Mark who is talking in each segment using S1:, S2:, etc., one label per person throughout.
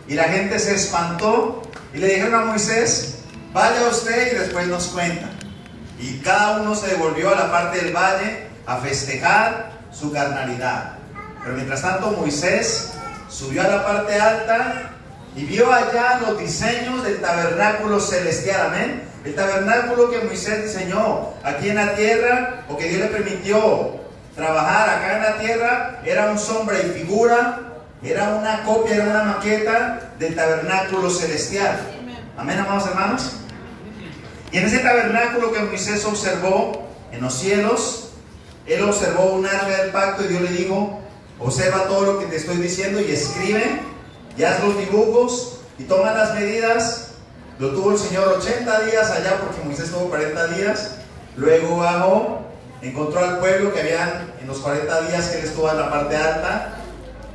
S1: y la gente se espantó y le dijeron a Moisés: vaya usted y después nos cuenta. Y cada uno se devolvió a la parte del valle a festejar su carnalidad. Pero mientras tanto Moisés subió a la parte alta y vio allá los diseños del tabernáculo celestial. Amén. El tabernáculo que Moisés diseñó aquí en la tierra, o que Dios le permitió trabajar acá en la tierra, era un sombra y figura, era una copia, era una maqueta del tabernáculo celestial. Amén, amados hermanos. Y en ese tabernáculo que Moisés observó en los cielos, él observó un arca del pacto, y Dios le dijo: observa todo lo que te estoy diciendo y escribe, y haz los dibujos y toma las medidas. Lo tuvo el Señor 80 días allá, porque Moisés tuvo 40 días. Luego bajó, encontró al pueblo que habían en los 40 días que él estuvo en la parte alta.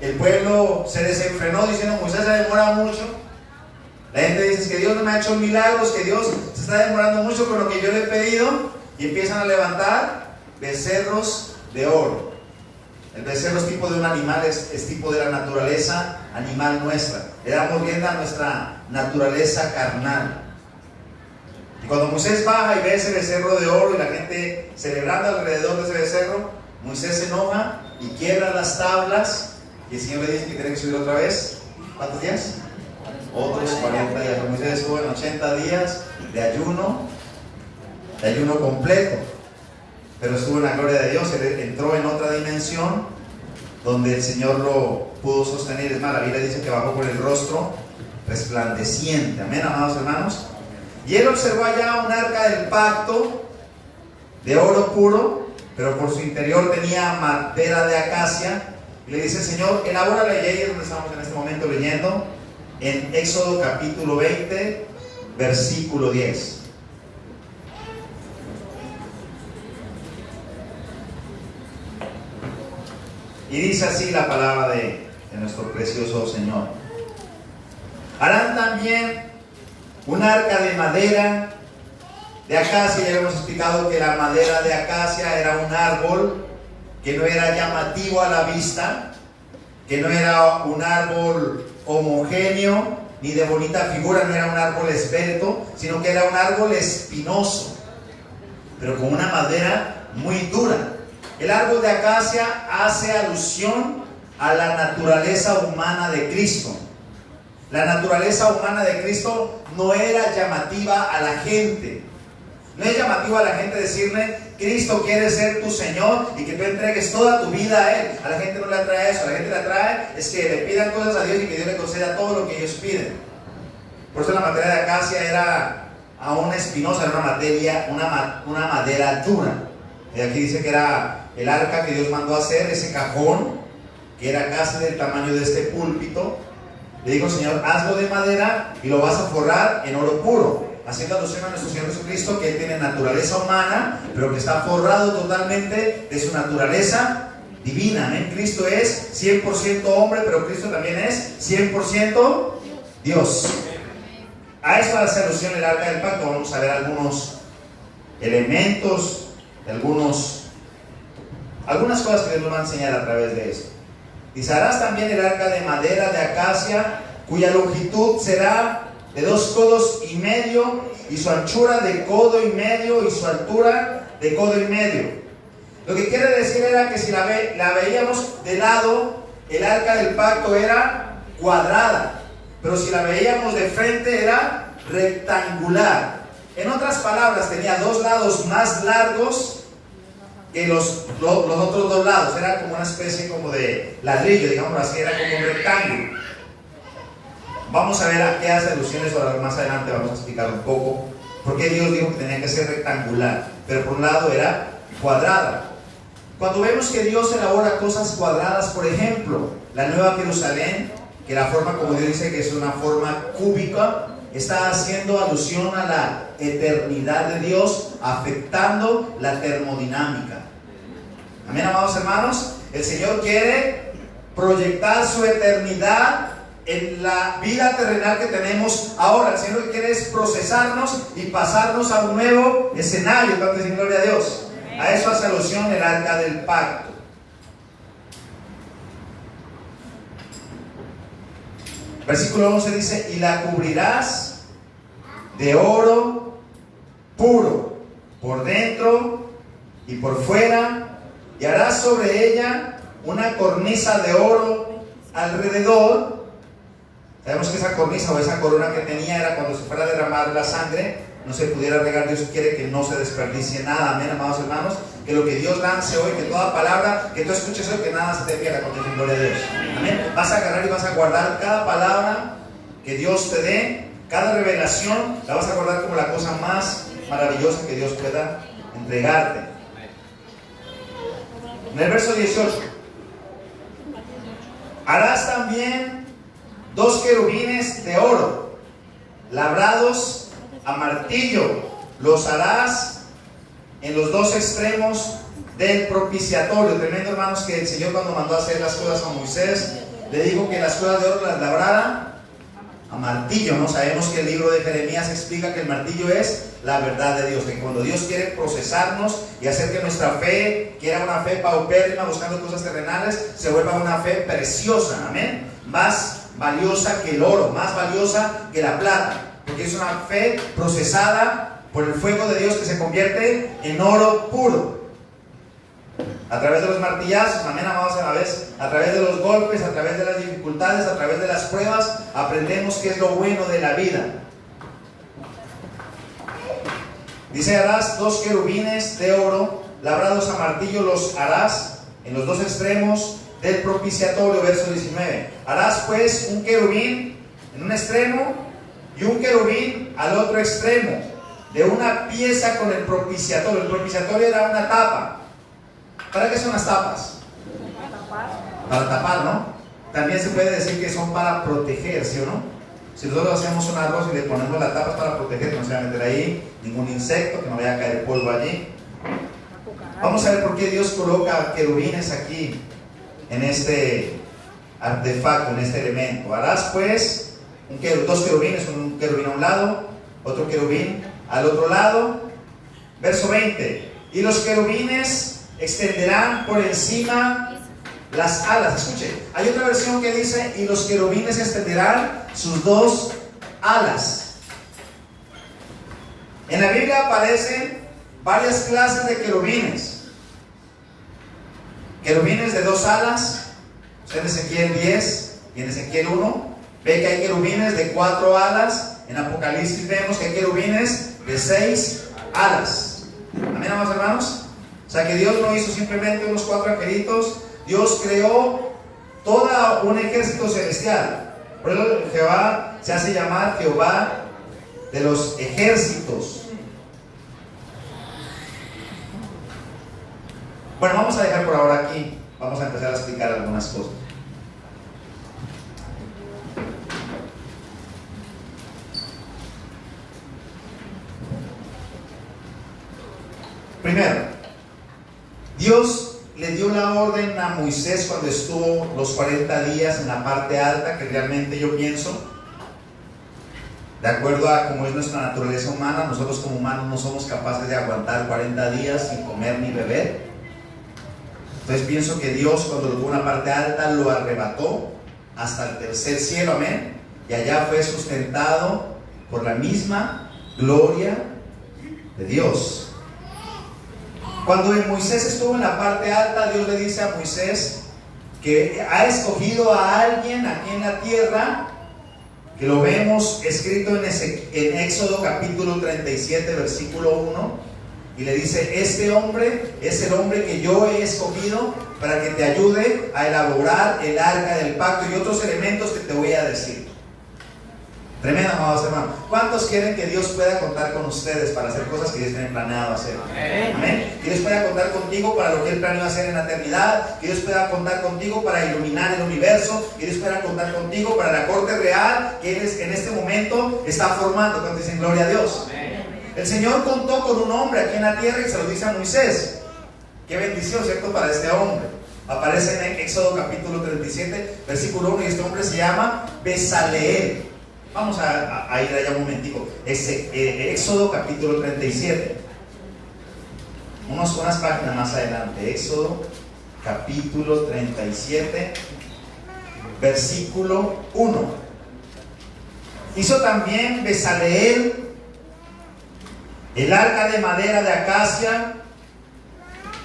S1: El pueblo se desenfrenó diciendo: Moisés se demora mucho. La gente dice que Dios no me ha hecho milagros, que Dios se está demorando mucho con lo que yo le he pedido. Y empiezan a levantar becerros de oro. El becerro es tipo de un animal, es tipo de la naturaleza animal nuestra. Le damos rienda a nuestra naturaleza carnal. Y cuando Moisés baja y ve ese becerro de oro y la gente celebrando alrededor de ese becerro, Moisés se enoja y quiebra las tablas. Y el Señor le dice que tiene que subir otra vez. ¿Cuántos días? Otros 40 días. Moisés estuvo en 80 días de ayuno completo. Pero estuvo en la gloria de Dios. Él entró en otra dimensión donde el Señor lo pudo sostener. Es más, la Biblia dice que bajó por el rostro resplandeciente. Amén, amados hermanos. Y él observó allá un arca del pacto de oro puro, pero por su interior tenía madera de acacia. Y le dice: Señor, elabórala. Y ahí es donde estamos en este momento leyendo, en Éxodo capítulo 20, versículo 10. Y dice así la palabra de nuestro precioso Señor: harán también un arca de madera de acacia. Ya hemos explicado que la madera de acacia era un árbol que no era llamativo a la vista, que no era un árbol homogéneo ni de bonita figura, no era un árbol esbelto, sino que era un árbol espinoso, pero con una madera muy dura. El árbol de acacia hace alusión a la naturaleza humana de Cristo. La naturaleza humana de Cristo no era llamativa a la gente. No es llamativo a la gente decirle: Cristo quiere ser tu Señor y que tú entregues toda tu vida a Él. A la gente no le atrae eso. A la gente le atrae es que le pidan cosas a Dios y que Dios le conceda todo lo que ellos piden. Por eso la materia de acacia era aún espinosa, era una madera dura. Y aquí dice que era el arca que Dios mandó a hacer, ese cajón, que era casi del tamaño de este púlpito. Le dijo: Señor, hazlo de madera y lo vas a forrar en oro puro, haciendo alusión a nuestro Señor Jesucristo, que Él tiene naturaleza humana, pero que está forrado totalmente de su naturaleza divina. ¿Eh? Cristo es 100% hombre, pero Cristo también es 100% Dios. A eso hace alusión el arca del pacto. Vamos a ver algunos elementos, algunas cosas que Dios nos va a enseñar a través de esto. Dice: harás también el arca de madera de acacia, cuya longitud será de 2 codos y medio, y su anchura de codo y medio, y su altura de codo y medio. Lo que quiere decir era que si la veíamos de lado, el arca del pacto era cuadrada, pero si la veíamos de frente era rectangular. En otras palabras, tenía 2 lados más largos que los otros 2 lados. Era como una especie como de ladrillo, digamos así, era como un rectángulo. Vamos a ver a qué hace alusión eso más adelante. Vamos a explicar un poco por qué Dios dijo que tenía que ser rectangular, pero por un lado era cuadrada. Cuando vemos que Dios elabora cosas cuadradas, por ejemplo, la Nueva Jerusalén, que la forma, como Dios dice, que es una forma cúbica, está haciendo alusión a la eternidad de Dios, afectando la termodinámica. Amén, amados hermanos. El Señor quiere proyectar su eternidad en la vida terrenal que tenemos ahora. El Señor lo que quiere es procesarnos y pasarnos a un nuevo escenario. ¿Cuánto dicen gloria a Dios? A eso hace alusión el arca del pacto. Versículo 11 dice: y la cubrirás de oro puro, por dentro y por fuera, y harás sobre ella una cornisa de oro alrededor. Sabemos que esa cornisa o esa corona que tenía era cuando se fuera a derramar la sangre, no se pudiera regar. Dios quiere que no se desperdicie nada. Amén, amados hermanos. Que lo que Dios lance hoy, que toda palabra que tú escuches hoy, que nada se te pierda. Con gloria a Dios. Amén. Vas a agarrar y vas a guardar cada palabra que Dios te dé, cada revelación, la vas a guardar como la cosa más maravillosa que Dios pueda entregarte. En el verso 18: harás también 2 querubines de oro, labrados a martillo. Los harás en los 2 extremos del propiciatorio. Tremendo, hermanos, que el Señor, cuando mandó a hacer las cosas a Moisés, le dijo que las cuerdas de oro las labrara a martillo, ¿no? Sabemos que el libro de Jeremías explica que el martillo es la verdad de Dios, que cuando Dios quiere procesarnos y hacer que nuestra fe, que era una fe paupérrima buscando cosas terrenales, se vuelva una fe preciosa, amén, más valiosa que el oro, más valiosa que la plata, porque es una fe procesada por el fuego de Dios que se convierte en oro puro. A través de los martillazos, amén, amados a la vez, a través de los golpes, a través de las dificultades, a través de las pruebas, aprendemos qué es lo bueno de la vida. Dice: harás 2 querubines de oro, labrados a martillo, los harás en los 2 extremos del propiciatorio. Verso 19: harás pues un querubín en un extremo y un querubín al otro extremo, de una pieza con el propiciatorio. El propiciatorio era una tapa. ¿Para qué son las tapas? Para tapar, ¿no? También se puede decir que son para proteger, ¿sí o no? Si nosotros hacemos un arroz y le ponemos la tapa, es para proteger, que no se va a meter ahí ningún insecto, que no vaya a caer polvo allí. Vamos a ver por qué Dios coloca querubines aquí, en este artefacto, en este elemento. Harás pues 2 querubines, un querubín a un lado, otro querubín al otro lado. Verso 20: y los querubines extenderán por encima las alas. Escuche, hay otra versión que dice: y los querubines extenderán sus 2 alas. En la Biblia aparecen varias clases de querubines. Querubines de 2 alas. Usted en Ezequiel 10 y en Ezequiel 1 ve que hay querubines de 4 alas. En Apocalipsis vemos que hay querubines de 6 alas. Amén, amados hermanos. O sea que Dios no hizo simplemente unos 4 angelitos. Dios creó todo un ejército celestial. Por eso Jehová se hace llamar Jehová de los ejércitos. Bueno, vamos a dejar por ahora aquí. Vamos a empezar a explicar algunas cosas. Primero, Dios le dio la orden a Moisés cuando estuvo los 40 días en la parte alta, que realmente yo pienso, de acuerdo a cómo es nuestra naturaleza humana, nosotros como humanos no somos capaces de aguantar 40 días sin comer ni beber. Entonces pienso que Dios, cuando lo tuvo en la parte alta, lo arrebató hasta el tercer cielo, amén, y allá fue sustentado por la misma gloria de Dios. Cuando Moisés estuvo en la parte alta, Dios le dice a Moisés que ha escogido a alguien aquí en la tierra, que lo vemos escrito en Éxodo capítulo 37, versículo 1, y le dice: este hombre es el hombre que yo he escogido para que te ayude a elaborar el arca del pacto y otros elementos que te voy a decir. Tremendo, amados hermanos. ¿Cuántos quieren que Dios pueda contar con ustedes para hacer cosas que Dios tiene planeado hacer? Amén. Que Dios pueda contar contigo para lo que Él planeó hacer en la eternidad. Que Dios pueda contar contigo para iluminar el universo. Que Dios pueda contar contigo para la corte real que Él en este momento está formando. Cuando dicen gloria a Dios. El Señor contó con un hombre aquí en la tierra y se lo dice a Moisés. Qué bendición, ¿cierto? Para este hombre. Aparece en Éxodo capítulo 37, versículo 1, y este hombre se llama Bezaleel. Vamos a ir allá un momentico. Éxodo capítulo 37. Unas páginas más adelante. Éxodo capítulo 37, versículo 1. Hizo también Bezaleel el arca de madera de acacia.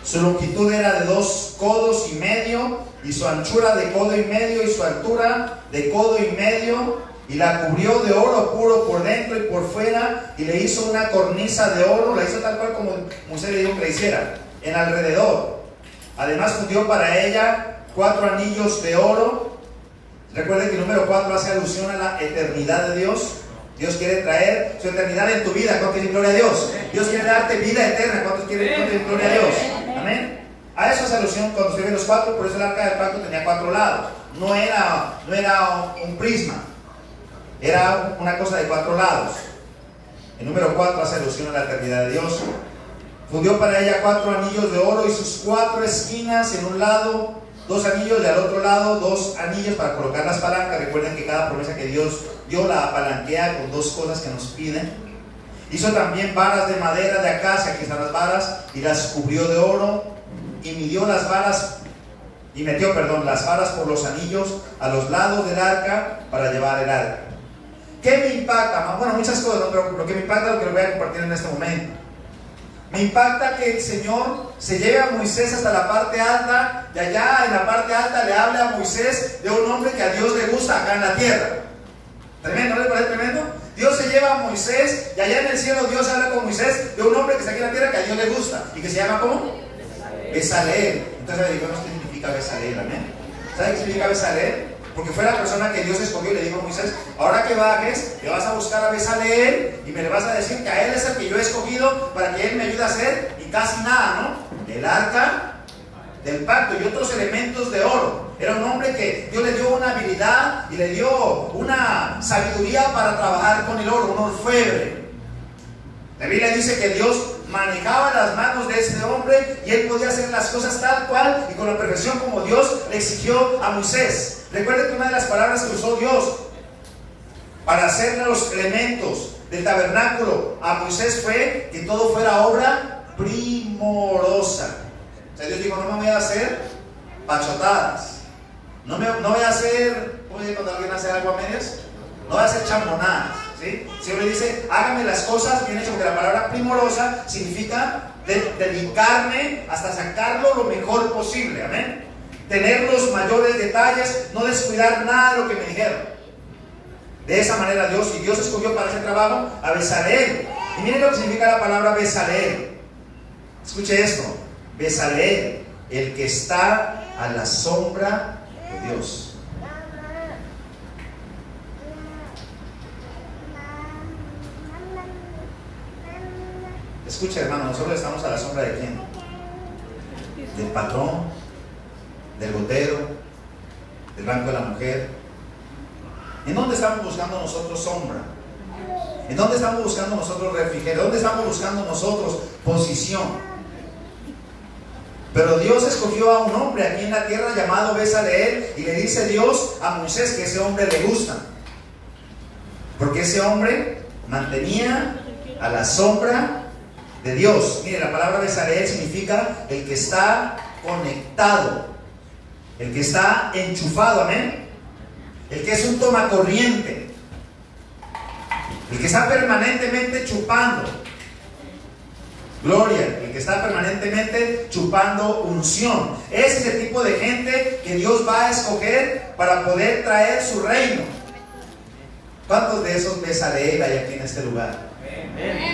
S1: Su longitud era de 2 codos y medio, y su anchura de codo y medio, y su altura de codo y medio, y la cubrió de oro puro por dentro y por fuera, y le hizo una cornisa de oro, la hizo tal cual como Moisés le dijo que la hiciera, en alrededor. Además fundió para ella 4 anillos de oro. Recuerden que el número 4 hace alusión a la eternidad de Dios. Dios quiere traer su eternidad en tu vida. ¿Cuántos quieren gloria a Dios? Dios quiere darte vida eterna. ¿Cuántos quieren gloria a Dios? Amén. A eso hace alusión cuando se ve los 4. Por eso el arca del pacto tenía 4 lados. No era un prisma. Era una cosa de 4 lados. El número 4 hace alusión a la eternidad de Dios. Fundió para ella 4 anillos de oro, y sus 4 esquinas en un lado 2 anillos, y al otro lado 2 anillos para colocar las palancas. Recuerden que cada promesa que Dios dio la apalanquea con 2 cosas que nos piden. Hizo también varas de madera de acacia, aquí están las varas, y las cubrió de oro, y midió las varas, y metió, las varas por los anillos a los lados del arca para llevar el arca. ¿Qué me impacta? Bueno, muchas cosas, ¿no? Pero lo que me impacta es lo que les voy a compartir en este momento. Me impacta que el Señor se lleve a Moisés hasta la parte alta, y allá en la parte alta le hable a Moisés de un hombre que a Dios le gusta acá en la tierra. Tremendo, ¿no les parece tremendo? Dios se lleva a Moisés, y allá en el cielo Dios habla con Moisés de un hombre que está aquí en la tierra que a Dios le gusta, y que se llama ¿cómo? Bezaleel. Entonces averiguamos qué significa Bezaleel, amén. ¿Sabe qué significa Bezaleel? Porque fue la persona que Dios escogió y le dijo a Moisés: ahora que bajes, te vas a buscar a Bezaleel y me le vas a decir que a él es el que yo he escogido para que él me ayude a hacer, y casi nada, ¿no? El arca del pacto y otros elementos de oro. Era un hombre que Dios le dio una habilidad y le dio una sabiduría para trabajar con el oro, un orfebre. La Biblia dice que Dios manejaba las manos de este hombre y él podía hacer las cosas tal cual y con la perfección como Dios le exigió a Moisés. Recuerden que una de las palabras que usó Dios para hacer los elementos del tabernáculo a Moisés fue que todo fuera obra primorosa. O sea, Dios dijo: no me voy a hacer pachotadas, no voy a hacer, oye, cuando alguien hace algo a medias, no voy a hacer chambonadas, ¿sí? Siempre dice: hágame las cosas bien hechas, porque la palabra primorosa significa dedicarme hasta sacarlo lo mejor posible, amén. Tener los mayores detalles, no descuidar nada de lo que me dijeron. De esa manera Dios escogió para ese trabajo a Bezaleel. Y miren lo que significa la palabra Bezaleel. Escuche esto: Bezaleel, el que está a la sombra de Dios. Escucha, hermano, nosotros estamos a la sombra ¿de quién? Del patrón, del gotero, del banco de la mujer. ¿En dónde estamos buscando nosotros sombra? ¿En dónde estamos buscando nosotros refrigerio? ¿Dónde estamos buscando nosotros posición? Pero Dios escogió a un hombre aquí en la tierra llamado Bezaleel, y le dice Dios a Moisés que ese hombre le gusta, porque ese hombre mantenía a la sombra de Dios. Mire, la palabra Bezaleel significa el que está conectado, el que está enchufado, amén. El que es un tomacorriente, el que está permanentemente chupando gloria, el que está permanentemente chupando unción. Ese es el tipo de gente que Dios va a escoger para poder traer su reino. ¿Cuántos de esos Bezaleel hay aquí en este lugar?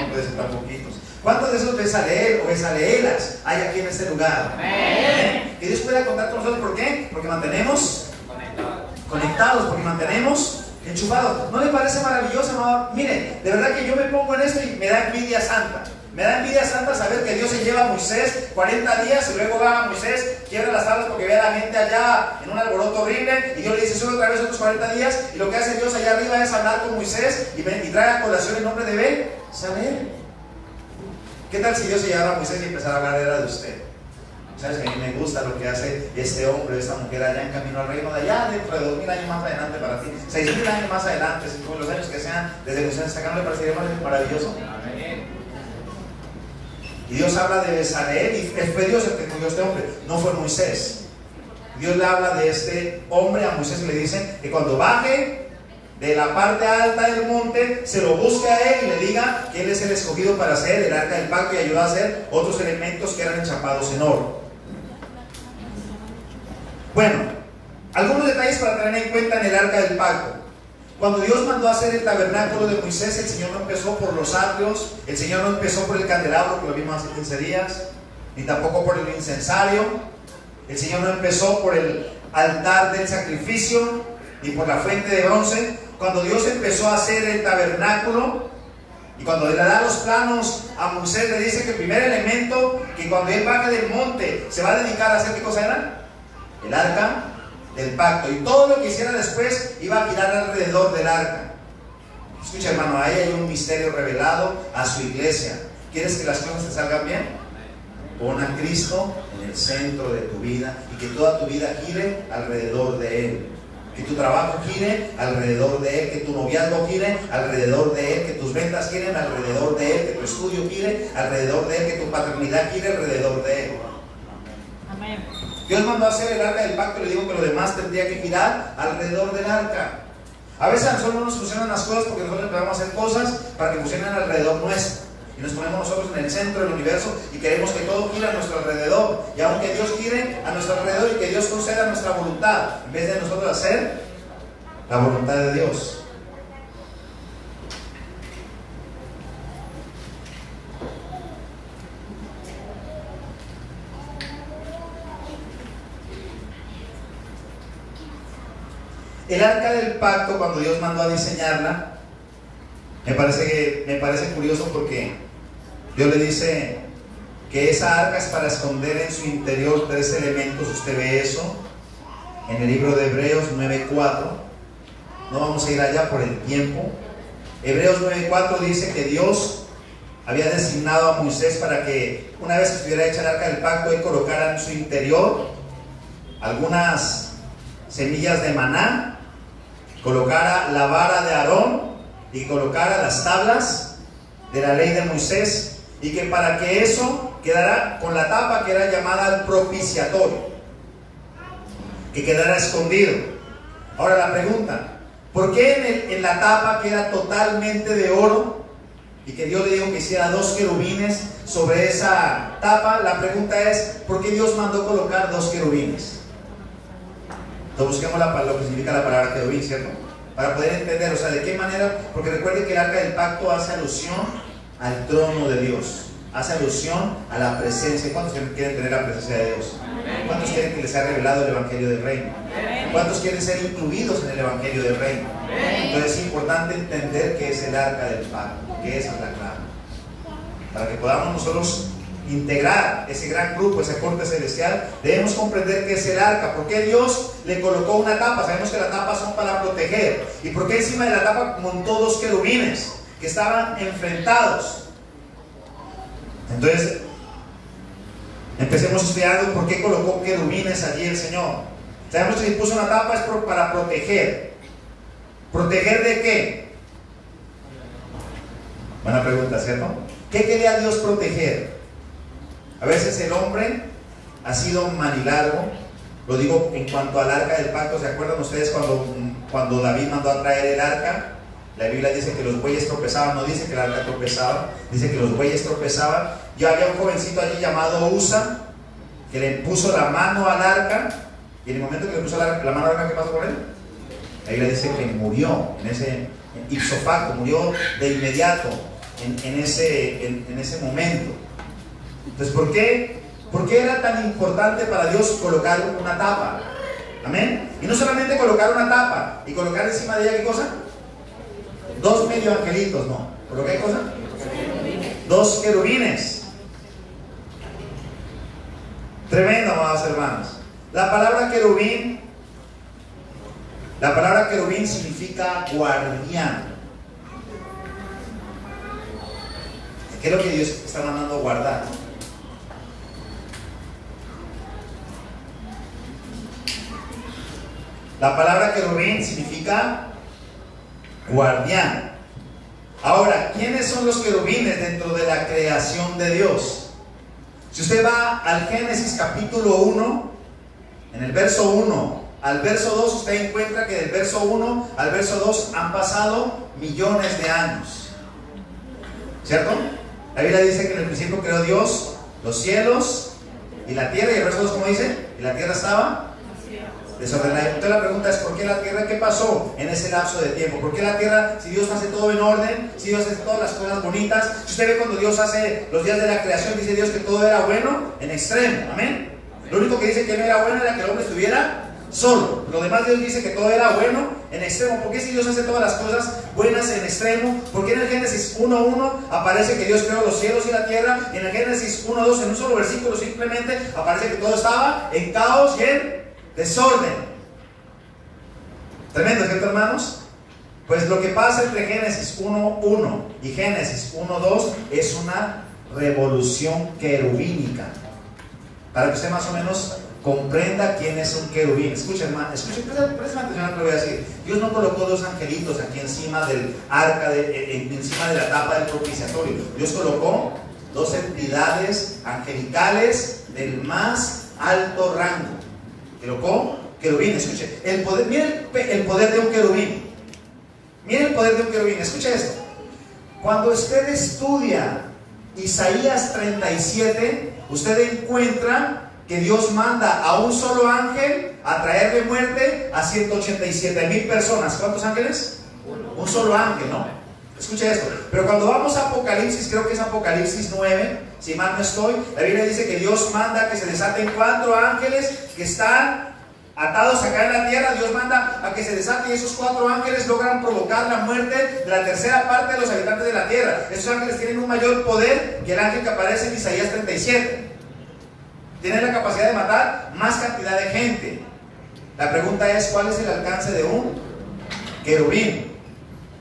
S1: No puede ser tan poquitos. ¿Cuántos de esos Bezaleel o Bezaleelas hay aquí en este lugar? Amén. Que Dios pueda contar con nosotros. ¿Por qué? Porque mantenemos conectados, porque mantenemos enchufados. ¿No le parece maravilloso, amado? Mire, de verdad que yo me pongo en esto y me da envidia santa. Me da envidia santa saber que Dios se lleva a Moisés 40 días y luego va a Moisés, quiebra las tablas porque ve a la gente allá en un alboroto horrible, y Dios le dice: sube otra vez otros 40 días, y lo que hace Dios allá arriba es hablar con Moisés y trae a colación el nombre de Bezaleel. ¿Qué tal si Dios se llevara a Moisés y empezara a hablar era de usted? ¿Sabes que a mí me gusta lo que hace este hombre, esta mujer allá en camino al reino de allá dentro de 2000 años más adelante para ti, 6000 años más adelante, los años que sean desde Moisés hasta acá? ¿No le parecería maravilloso? Amén. Y Dios habla de Bezaleel, y fue Dios el que escogió a este hombre, no fue Moisés. Dios le habla de este hombre a Moisés y le dice que cuando baje de la parte alta del monte, se lo busque a él y le diga que él es el escogido para hacer el arca del pacto y ayudar a hacer otros elementos que eran enchapados en oro. Bueno, algunos detalles para tener en cuenta en el arca del pacto. Cuando Dios mandó a hacer el tabernáculo de Moisés, el Señor no empezó por los atrios, el Señor no empezó por el candelabro, que lo vimos hace 15 días, ni tampoco por el incensario. El Señor no empezó por el altar del sacrificio, ni por la fuente de bronce. Cuando Dios empezó a hacer el tabernáculo, y cuando le da los planos a Moisés, le dice que el primer elemento, que cuando él baje del monte, se va a dedicar a hacer, ¿qué cosa era? El arca del pacto. Y todo lo que hiciera después iba a girar alrededor del arca. Escucha, hermano, ahí hay un misterio revelado a su iglesia. ¿Quieres que las cosas te salgan bien? Pon a Cristo en el centro de tu vida y que toda tu vida gire alrededor de Él. Que tu trabajo gire alrededor de Él, que tu noviazgo gire alrededor de Él, que tus ventas giren alrededor de Él, que tu estudio gire alrededor de Él, que tu paternidad gire alrededor de Él.
S2: Amén.
S1: Dios mandó a hacer el arca del pacto y le digo que lo demás tendría que girar alrededor del arca. A veces a nosotros no nos funcionan las cosas porque nosotros empezamos a hacer cosas para que funcionen alrededor nuestro. Y nos ponemos nosotros en el centro del universo y queremos que todo gire a nuestro alrededor. Y aunque Dios gire a nuestro alrededor y que Dios conceda nuestra voluntad, en vez de nosotros hacer la voluntad de Dios. El arca del pacto, cuando Dios mandó a diseñarla, me parece curioso porque Dios le dice que esa arca es para esconder en su interior 3 elementos. Usted ve eso en el libro de Hebreos 9:4. No vamos a ir allá por el tiempo. Hebreos 9:4 dice que Dios había designado a Moisés para que una vez que estuviera hecha el arca del pacto, él colocara en su interior algunas semillas de maná, colocara la vara de Aarón y colocara las tablas de la ley de Moisés, y que para que eso quedara con la tapa que era llamada el propiciatorio, que quedara escondido. Ahora la pregunta, ¿por qué en la tapa que era totalmente de oro y que Dios le dijo que hiciera 2 querubines sobre esa tapa? La pregunta es, ¿por qué Dios mandó colocar 2 querubines? Entonces busquemos lo que significa la palabra querubín, ¿cierto? Para poder entender, o sea, de qué manera, porque recuerden que el arca del pacto hace alusión al trono de Dios, hace alusión a la presencia. ¿Cuántos quieren tener la presencia de Dios? ¿Cuántos quieren que les sea revelado el evangelio del reino? ¿Cuántos quieren ser incluidos en el evangelio del reino? Entonces es importante entender qué es el arca del pacto, qué es la clave, para que podamos nosotros integrar ese gran grupo, ese corte celestial. Debemos comprender qué es el arca, por qué Dios le colocó una tapa. Sabemos que las tapas son para proteger, y por qué encima de la tapa montó 2 querubines que estaban enfrentados. Entonces empecemos estudiando por qué colocó querubines allí el Señor. Sabemos que si puso una tapa es para proteger. ¿Proteger de qué? Buena pregunta, ¿cierto? ¿Qué quería Dios proteger? A veces el hombre ha sido manilargo. Lo digo en cuanto al arca del pacto. ¿Se acuerdan ustedes cuando David mandó a traer el arca? La Biblia dice que los bueyes tropezaban, no dice que el arca tropezaba, dice que los bueyes tropezaban. Ya había un jovencito allí llamado Usa, que le puso la mano al arca, y en el momento que le puso la mano al arca, ¿qué pasó con él? La Biblia dice que murió en ese ipso facto, murió de inmediato en ese momento. Entonces, ¿por qué era tan importante para Dios colocar una tapa? Amén. Y no solamente colocar una tapa y colocar encima de ella, ¿qué cosa? 2 medio angelitos, no. ¿Por qué cosa? 2 querubines. Tremendo, amados hermanos. La palabra querubín significa guardián. ¿Qué es lo que Dios está mandando a guardar? La palabra querubín significa guardián. Ahora, ¿quiénes son los querubines dentro de la creación de Dios? Si usted va al Génesis capítulo 1, en el verso 1, al verso 2, usted encuentra que del verso 1 al verso 2 han pasado millones de años. ¿Cierto? La Biblia dice que en el principio creó Dios los cielos y la tierra, y el verso 2, ¿cómo dice? Y la tierra estaba desordenada. Entonces la pregunta es, ¿por qué la tierra? ¿Qué pasó en ese lapso de tiempo? ¿Por qué la tierra, si Dios hace todo en orden, si Dios hace todas las cosas bonitas? Si usted ve cuando Dios hace los días de la creación, dice Dios que todo era bueno en extremo. Amén. Lo único que dice que no era bueno era que el hombre estuviera solo. Lo demás Dios dice que todo era bueno en extremo. ¿Por qué si Dios hace todas las cosas buenas en extremo? ¿Por qué en el Génesis 1:1 aparece que Dios creó los cielos y la tierra? Y en el Génesis 1:2, en un solo versículo simplemente aparece que todo estaba en caos y en desorden. Tremendo, ¿cierto, hermanos? Pues lo que pasa entre Génesis 1:1 y Génesis 1:2 es una revolución querubínica. Para que usted más o menos comprenda quién es un querubín. Escuchen, presta atención a lo que voy a decir. Dios no colocó dos angelitos aquí encima del arca, encima de la tapa del propiciatorio. Dios colocó dos entidades angelicales del más alto rango. Colocó querubín. Escuche, miren el poder de un querubín. Miren el poder de un querubín. Escuche esto. Cuando usted estudia Isaías 37, usted encuentra que Dios manda a un solo ángel a traerle muerte a 187,000 personas. ¿Cuántos ángeles? Un solo ángel, ¿no? Escuche esto. Pero cuando vamos a Apocalipsis, creo que es Apocalipsis 9, si mal no estoy, la Biblia dice que Dios manda que se desaten 4 ángeles que están atados acá en la tierra. Dios manda a que se desaten, y esos 4 ángeles logran provocar la muerte de la tercera parte de los habitantes de la tierra. Esos ángeles tienen un mayor poder que el ángel que aparece en Isaías 37. Tienen la capacidad de matar más cantidad de gente. La pregunta es, ¿cuál es el alcance de un querubín?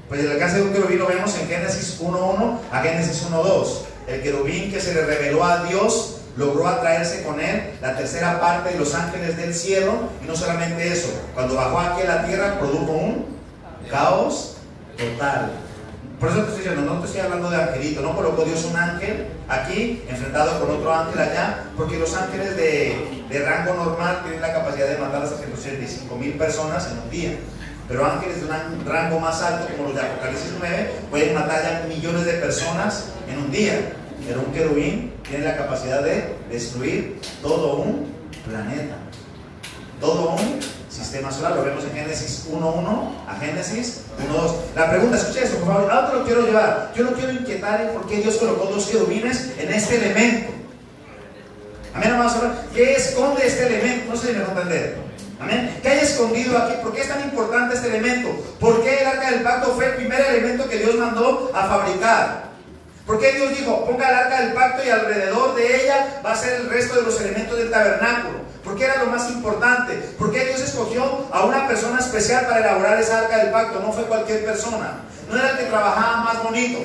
S1: Pues el alcance de un querubín lo vemos en Génesis 1:1 a Génesis 1:2. El querubín que se le reveló a Dios logró atraerse con él la tercera parte de los ángeles del cielo. Y no solamente eso, cuando bajó aquí a la tierra produjo un caos total. Por eso te estoy diciendo, no te estoy hablando de angelito. No colocó Dios un ángel aquí enfrentado con otro ángel allá, porque los ángeles de rango normal tienen la capacidad de matar hasta 185,000 personas en un día. Pero ángeles de un rango más alto, como los de Apocalipsis 9, pueden matar ya millones de personas en un día. Pero un querubín tiene la capacidad de destruir todo un planeta, todo un sistema solar. Lo vemos en Génesis 1:1 a Génesis 1:2. La pregunta, escuche esto, por favor. ¿A dónde lo quiero llevar? Yo lo quiero inquietar en por qué Dios colocó 2 querubines en este elemento. Amén, vamos a ver. ¿Qué esconde este elemento? No sé si me va a entender. Amén. ¿Qué hay escondido aquí? ¿Por qué es tan importante este elemento? ¿Por qué el arca del pacto fue el primer elemento que Dios mandó a fabricar? ¿Por qué Dios dijo, ponga el arca del pacto y alrededor de ella va a ser el resto de los elementos del tabernáculo? ¿Por qué era lo más importante? ¿Por qué Dios escogió a una persona especial para elaborar esa arca del pacto? No fue cualquier persona. No era el que trabajaba más bonito.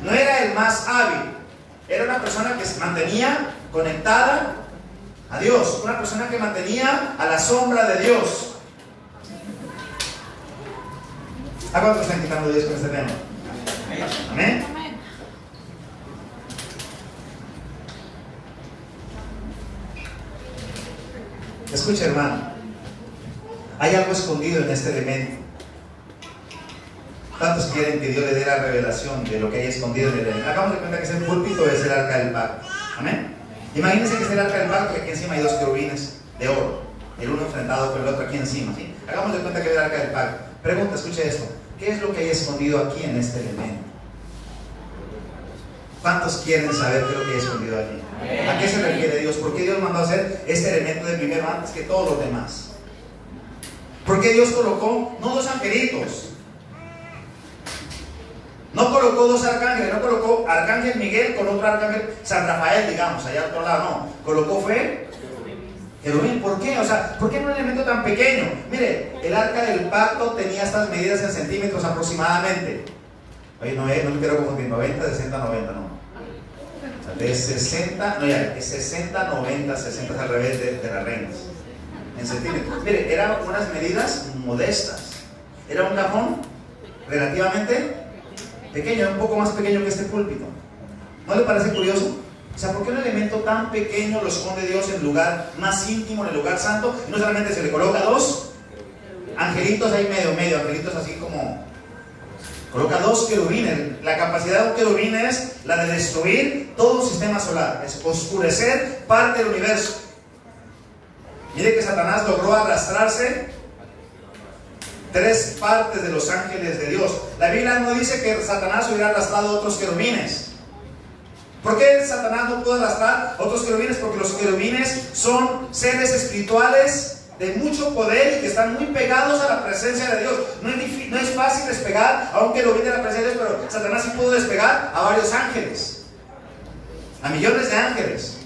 S1: No era el más hábil. Era una persona que se mantenía conectada a Dios. Una persona que mantenía a la sombra de Dios. ¿A cuántos están quitando Dios con este tema? Amén. Escucha, hermano, hay algo escondido en este elemento. ¿Cuántos quieren que Dios le dé la revelación de lo que hay escondido en el elemento? Hagamos de cuenta que ese púlpito es el arca del pacto. Amén. Imagínense que es el arca del pacto, que aquí encima hay 2 querubines de oro, el uno enfrentado con el otro aquí encima, ¿sí? Hagamos de cuenta que es el arca del pacto. Pregunta, escuche esto. ¿Qué es lo que hay escondido aquí en este elemento? ¿Cuántos quieren saber qué es lo que hay escondido aquí? ¿A qué se refiere Dios? ¿Por qué Dios mandó a hacer este elemento de primero antes que todos los demás? ¿Por qué Dios colocó no 2 angelitos? No colocó 2 arcángeles, no colocó Arcángel Miguel con otro arcángel San Rafael, digamos, allá al otro lado, no. Colocó fue querubín. ¿Por qué? O sea, ¿por qué en un elemento tan pequeño? Mire, el arca del pacto tenía estas medidas en centímetros aproximadamente. Oye, no me quiero confundir, 90, 60, 90, no. O sea, de 60, no ya, es 60, 90, 60 es al revés de las reinas. En centímetros. Mire, eran unas medidas modestas. Era un cajón relativamente pequeño, un poco más pequeño que este púlpito. ¿No le parece curioso? O sea, ¿por qué un elemento tan pequeño lo esconde Dios en el lugar más íntimo, en el lugar santo? Y no solamente se le coloca dos angelitos ahí medio, angelitos así como... Coloca dos querubines. La capacidad de un querubín es la de destruir todo un sistema solar, es oscurecer parte del universo. Mire que Satanás logró arrastrarse 3 partes de los ángeles de Dios. La Biblia no dice que Satanás hubiera arrastrado otros querubines. ¿Por qué Satanás no pudo arrastrar otros querubines? Porque los querubines son seres espirituales de mucho poder y que están muy pegados a la presencia de Dios. No es fácil despegar a un querubín de la presencia de Dios, pero Satanás sí pudo despegar a varios ángeles, a millones de ángeles.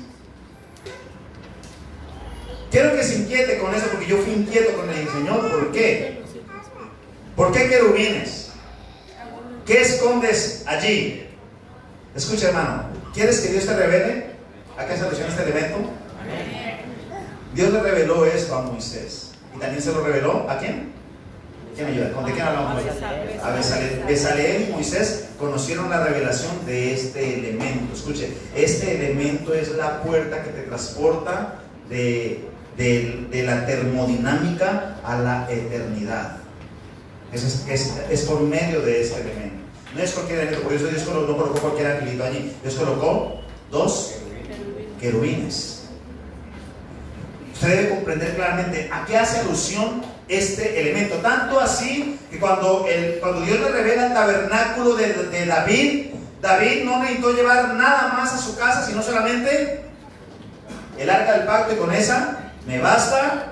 S1: Quiero que se inquiete con eso, porque yo fui inquieto con el Señor. ¿Por qué? ¿Por qué querubines? ¿Qué escondes allí? Escucha, hermano, ¿quieres que Dios te revele a qué soluciona este elemento? Dios le reveló esto a Moisés. ¿Y también se lo reveló a quién? ¿Quién me ayuda? ¿De quién hablamos? A Bezaleel. Bezaleel y Moisés conocieron la revelación de este elemento. Escuche, este elemento es la puerta que te transporta de la termodinámica a la eternidad. Es por medio de este elemento. No es cualquier elemento, por eso Dios no colocó cualquier angelito allí. Dios colocó 2 querubines. Usted debe comprender claramente a qué hace alusión este elemento. Tanto así que cuando Dios le revela el tabernáculo de David, David no necesitó llevar nada más a su casa, sino solamente el arca del pacto, y con esa me basta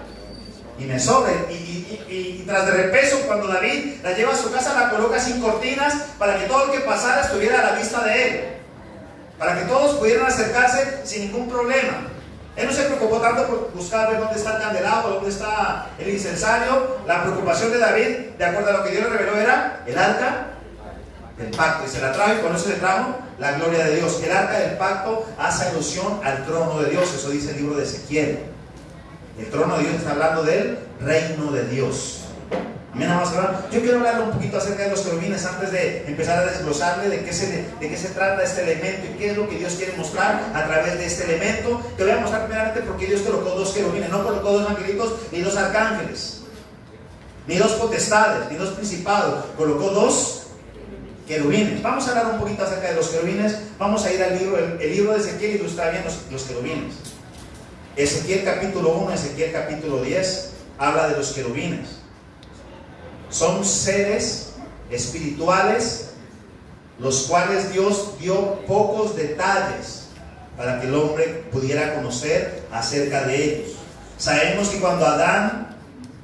S1: y me sobra. Y tras de repeso, cuando David la lleva a su casa, la coloca sin cortinas para que todo el que pasara estuviera a la vista de él, para que todos pudieran acercarse sin ningún problema. Él no se preocupó tanto por buscar ver dónde está el candelabro, dónde está el incensario. La preocupación de David, de acuerdo a lo que Dios le reveló, era el arca del pacto, y se la trajo, y con eso le trajo la gloria de Dios. El arca del pacto hace alusión al trono de Dios. Eso dice el libro de Ezequiel. El trono de Dios está hablando del reino de Dios. Amén, amados hermanos. Yo quiero hablarle un poquito acerca de los querubines antes de empezar a desglosarle de qué se trata este elemento y qué es lo que Dios quiere mostrar a través de este elemento. Te voy a mostrar primeramente por qué Dios colocó 2 querubines. No colocó 2 angelitos ni 2 arcángeles, ni 2 potestades, ni 2 principados. Colocó 2 querubines. Vamos a hablar un poquito acerca de los querubines. Vamos a ir al libro, el libro de Ezequiel, ilustra bien los querubines. Ezequiel capítulo 1, Ezequiel capítulo 10 habla de los querubines. Son seres espirituales los cuales Dios dio pocos detalles para que el hombre pudiera conocer acerca de ellos. Sabemos que cuando Adán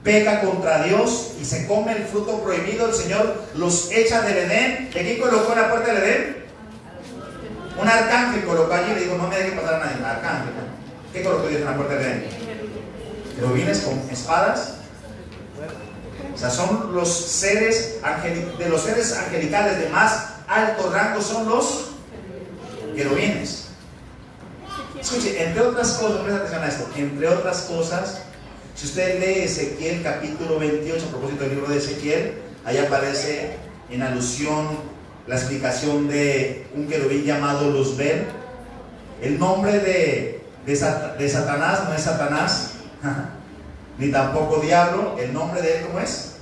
S1: peca contra Dios y se come el fruto prohibido, el Señor los echa del Edén. ¿Y quién colocó en la puerta del Edén? Un arcángel colocó allí y le dijo: no me deje pasar a nadie. Un arcángel. ¿Qué colocó Dios en la puerta del Edén? Querubines con espadas. O sea, son los seres de los seres angelicales de más alto rango, son los querubines. Escuche, entre otras cosas, presta atención a esto, entre otras cosas, si usted lee Ezequiel capítulo 28, a propósito del libro de Ezequiel, ahí aparece en alusión la explicación de un querubín llamado Luzbel. El nombre de Satanás no es Satanás, ni tampoco diablo. El nombre de él, ¿cómo es?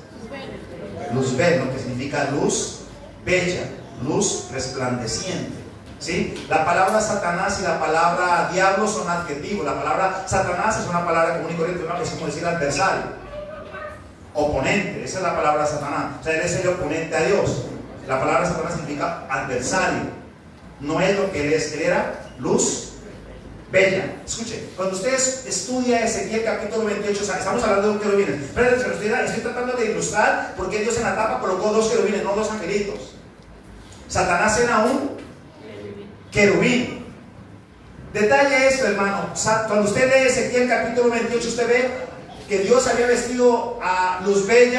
S1: Luzbel, lo que significa luz bella, luz resplandeciente. ¿Sí? La palabra Satanás y la palabra diablo son adjetivos. La palabra Satanás es una palabra común y corriente, es como decir adversario, oponente. Esa es la palabra Satanás. O sea, él es el oponente a Dios. La palabra Satanás significa adversario. No es lo que él es. Él era luz bella. Escuche, cuando usted estudia Ezequiel capítulo 28, o sea, estamos hablando de un querubín, pero estoy tratando de ilustrar por qué Dios en la tapa colocó 2 querubines, no 2 angelitos. Satanás era un querubín. Detalle esto, hermano. Cuando usted lee Ezequiel capítulo 28, usted ve que Dios había vestido a Luzbel,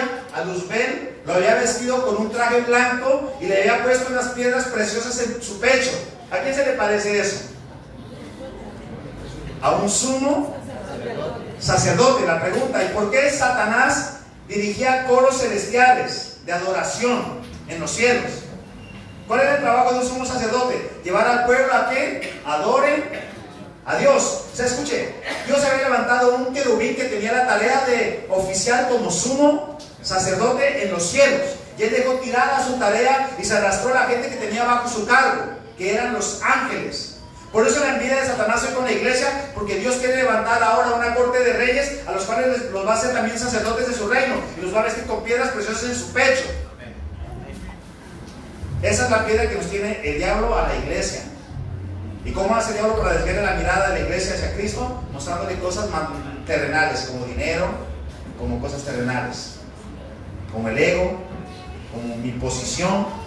S1: lo había vestido con un traje blanco y le había puesto unas piedras preciosas en su pecho. ¿A quién se le parece eso? A un sumo sacerdote. La pregunta: ¿y por qué Satanás dirigía coros celestiales de adoración en los cielos? ¿Cuál era el trabajo de un sumo sacerdote? Llevar al pueblo a que adoren a Dios. O sea, escuche, Dios había levantado un querubín que tenía la tarea de oficiar como sumo sacerdote en los cielos. Y él dejó tirada su tarea y se arrastró a la gente que tenía bajo su cargo, que eran los ángeles. Por eso la envidia de Satanás hoy con la iglesia, porque Dios quiere levantar ahora una corte de reyes a los cuales los va a hacer también sacerdotes de su reino y los va a vestir con piedras preciosas en su pecho. Esa es la piedra que nos tiene el diablo a la iglesia. ¿Y cómo hace el diablo para desviar la mirada de la iglesia hacia Cristo? Mostrándole cosas terrenales, como dinero, como cosas terrenales, como el ego, como mi posición.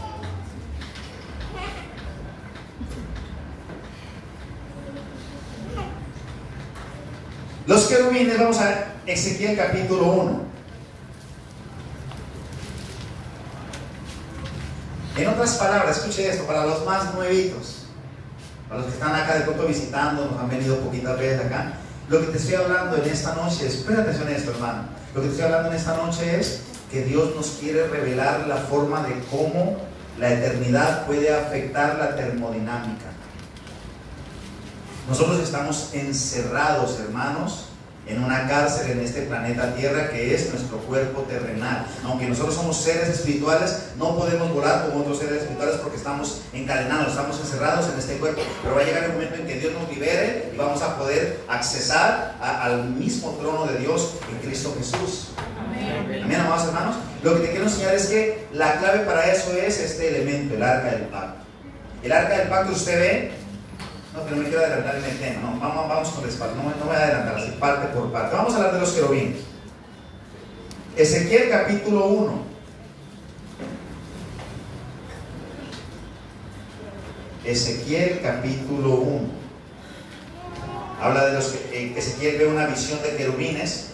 S1: Los querubines, vamos a Ezequiel capítulo 1. En otras palabras, escuche esto, para los más nuevitos, para los que están acá de pronto visitando, nos han venido poquitas veces acá, lo que te estoy hablando en esta noche es, presta atención a esto, hermano, lo que te estoy hablando en esta noche es que Dios nos quiere revelar la forma de cómo la eternidad puede afectar la termodinámica. Nosotros estamos encerrados, hermanos, en una cárcel en este planeta Tierra que es nuestro cuerpo terrenal. Aunque nosotros somos seres espirituales, no podemos volar como otros seres espirituales porque estamos encadenados, estamos encerrados en este cuerpo. Pero va a llegar el momento en que Dios nos libere y vamos a poder accesar al mismo trono de Dios en Cristo Jesús. Amén. Amén, amados hermanos. Lo que te quiero enseñar es que la clave para eso es este elemento, el arca del pacto. El arca del pacto usted ve. No, pero no me quiero adelantar en el tema, no, vamos con respaldo, no me voy a adelantar así parte por parte. Vamos a hablar de los querubines. Ezequiel capítulo 1. Ezequiel capítulo 1. Habla de los que Ezequiel ve una visión de querubines.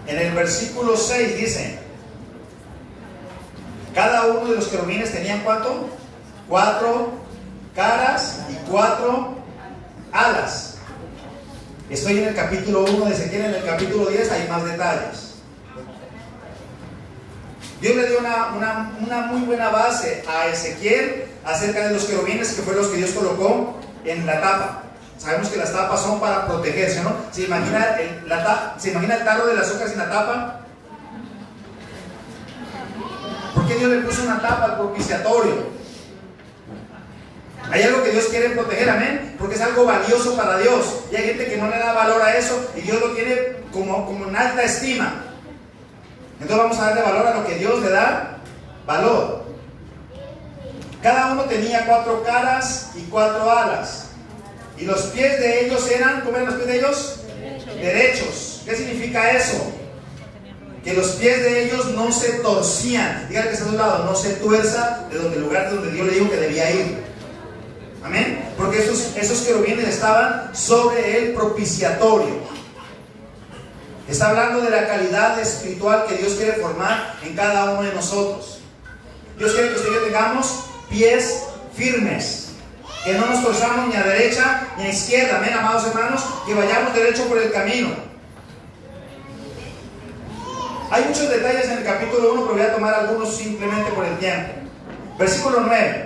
S1: En el versículo 6 dice: cada uno de los querubines tenían ¿cuánto? 4 caras y 4 alas. Estoy en el capítulo 1 de Ezequiel. En el capítulo 10 hay más detalles. Dios le dio una muy buena base a Ezequiel acerca de los querubines, que fue los que Dios colocó en la tapa. Sabemos que las tapas son para protegerse, ¿no? ¿Se imagina el tarro del azúcar sin la tapa? ¿Por qué Dios le puso una tapa al propiciatorio? Hay algo que Dios quiere proteger, amén, porque es algo valioso para Dios. Y hay gente que no le da valor a eso y Dios lo tiene como en alta estima. Entonces vamos a darle valor a lo que Dios le da valor. Cada uno tenía 4 caras y 4 alas. Y los pies de ellos eran, ¿cómo eran los pies de ellos? Derechos. ¿Qué significa eso? Que los pies de ellos no se torcían. Dígale que está a su lado, no se tuerza de donde el lugar donde Dios le dijo que debía ir. Amén. Porque esos querubines estaban sobre el propiciatorio. Está hablando de la calidad espiritual que Dios quiere formar en cada uno de nosotros. Dios quiere que usted y yo tengamos pies firmes, que no nos torzamos ni a derecha ni a izquierda. Amén, amados hermanos, que vayamos derecho por el camino. Hay muchos detalles en el capítulo 1, pero voy a tomar algunos simplemente por el tiempo. Versículo 9.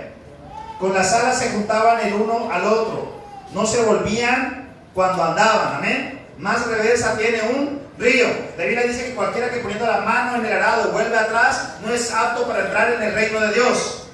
S1: Con las alas se juntaban el uno al otro, no se volvían cuando andaban. Amén. Más reversa tiene un río. La Biblia dice que cualquiera que poniendo la mano en el arado vuelve atrás no es apto para entrar en el reino de Dios.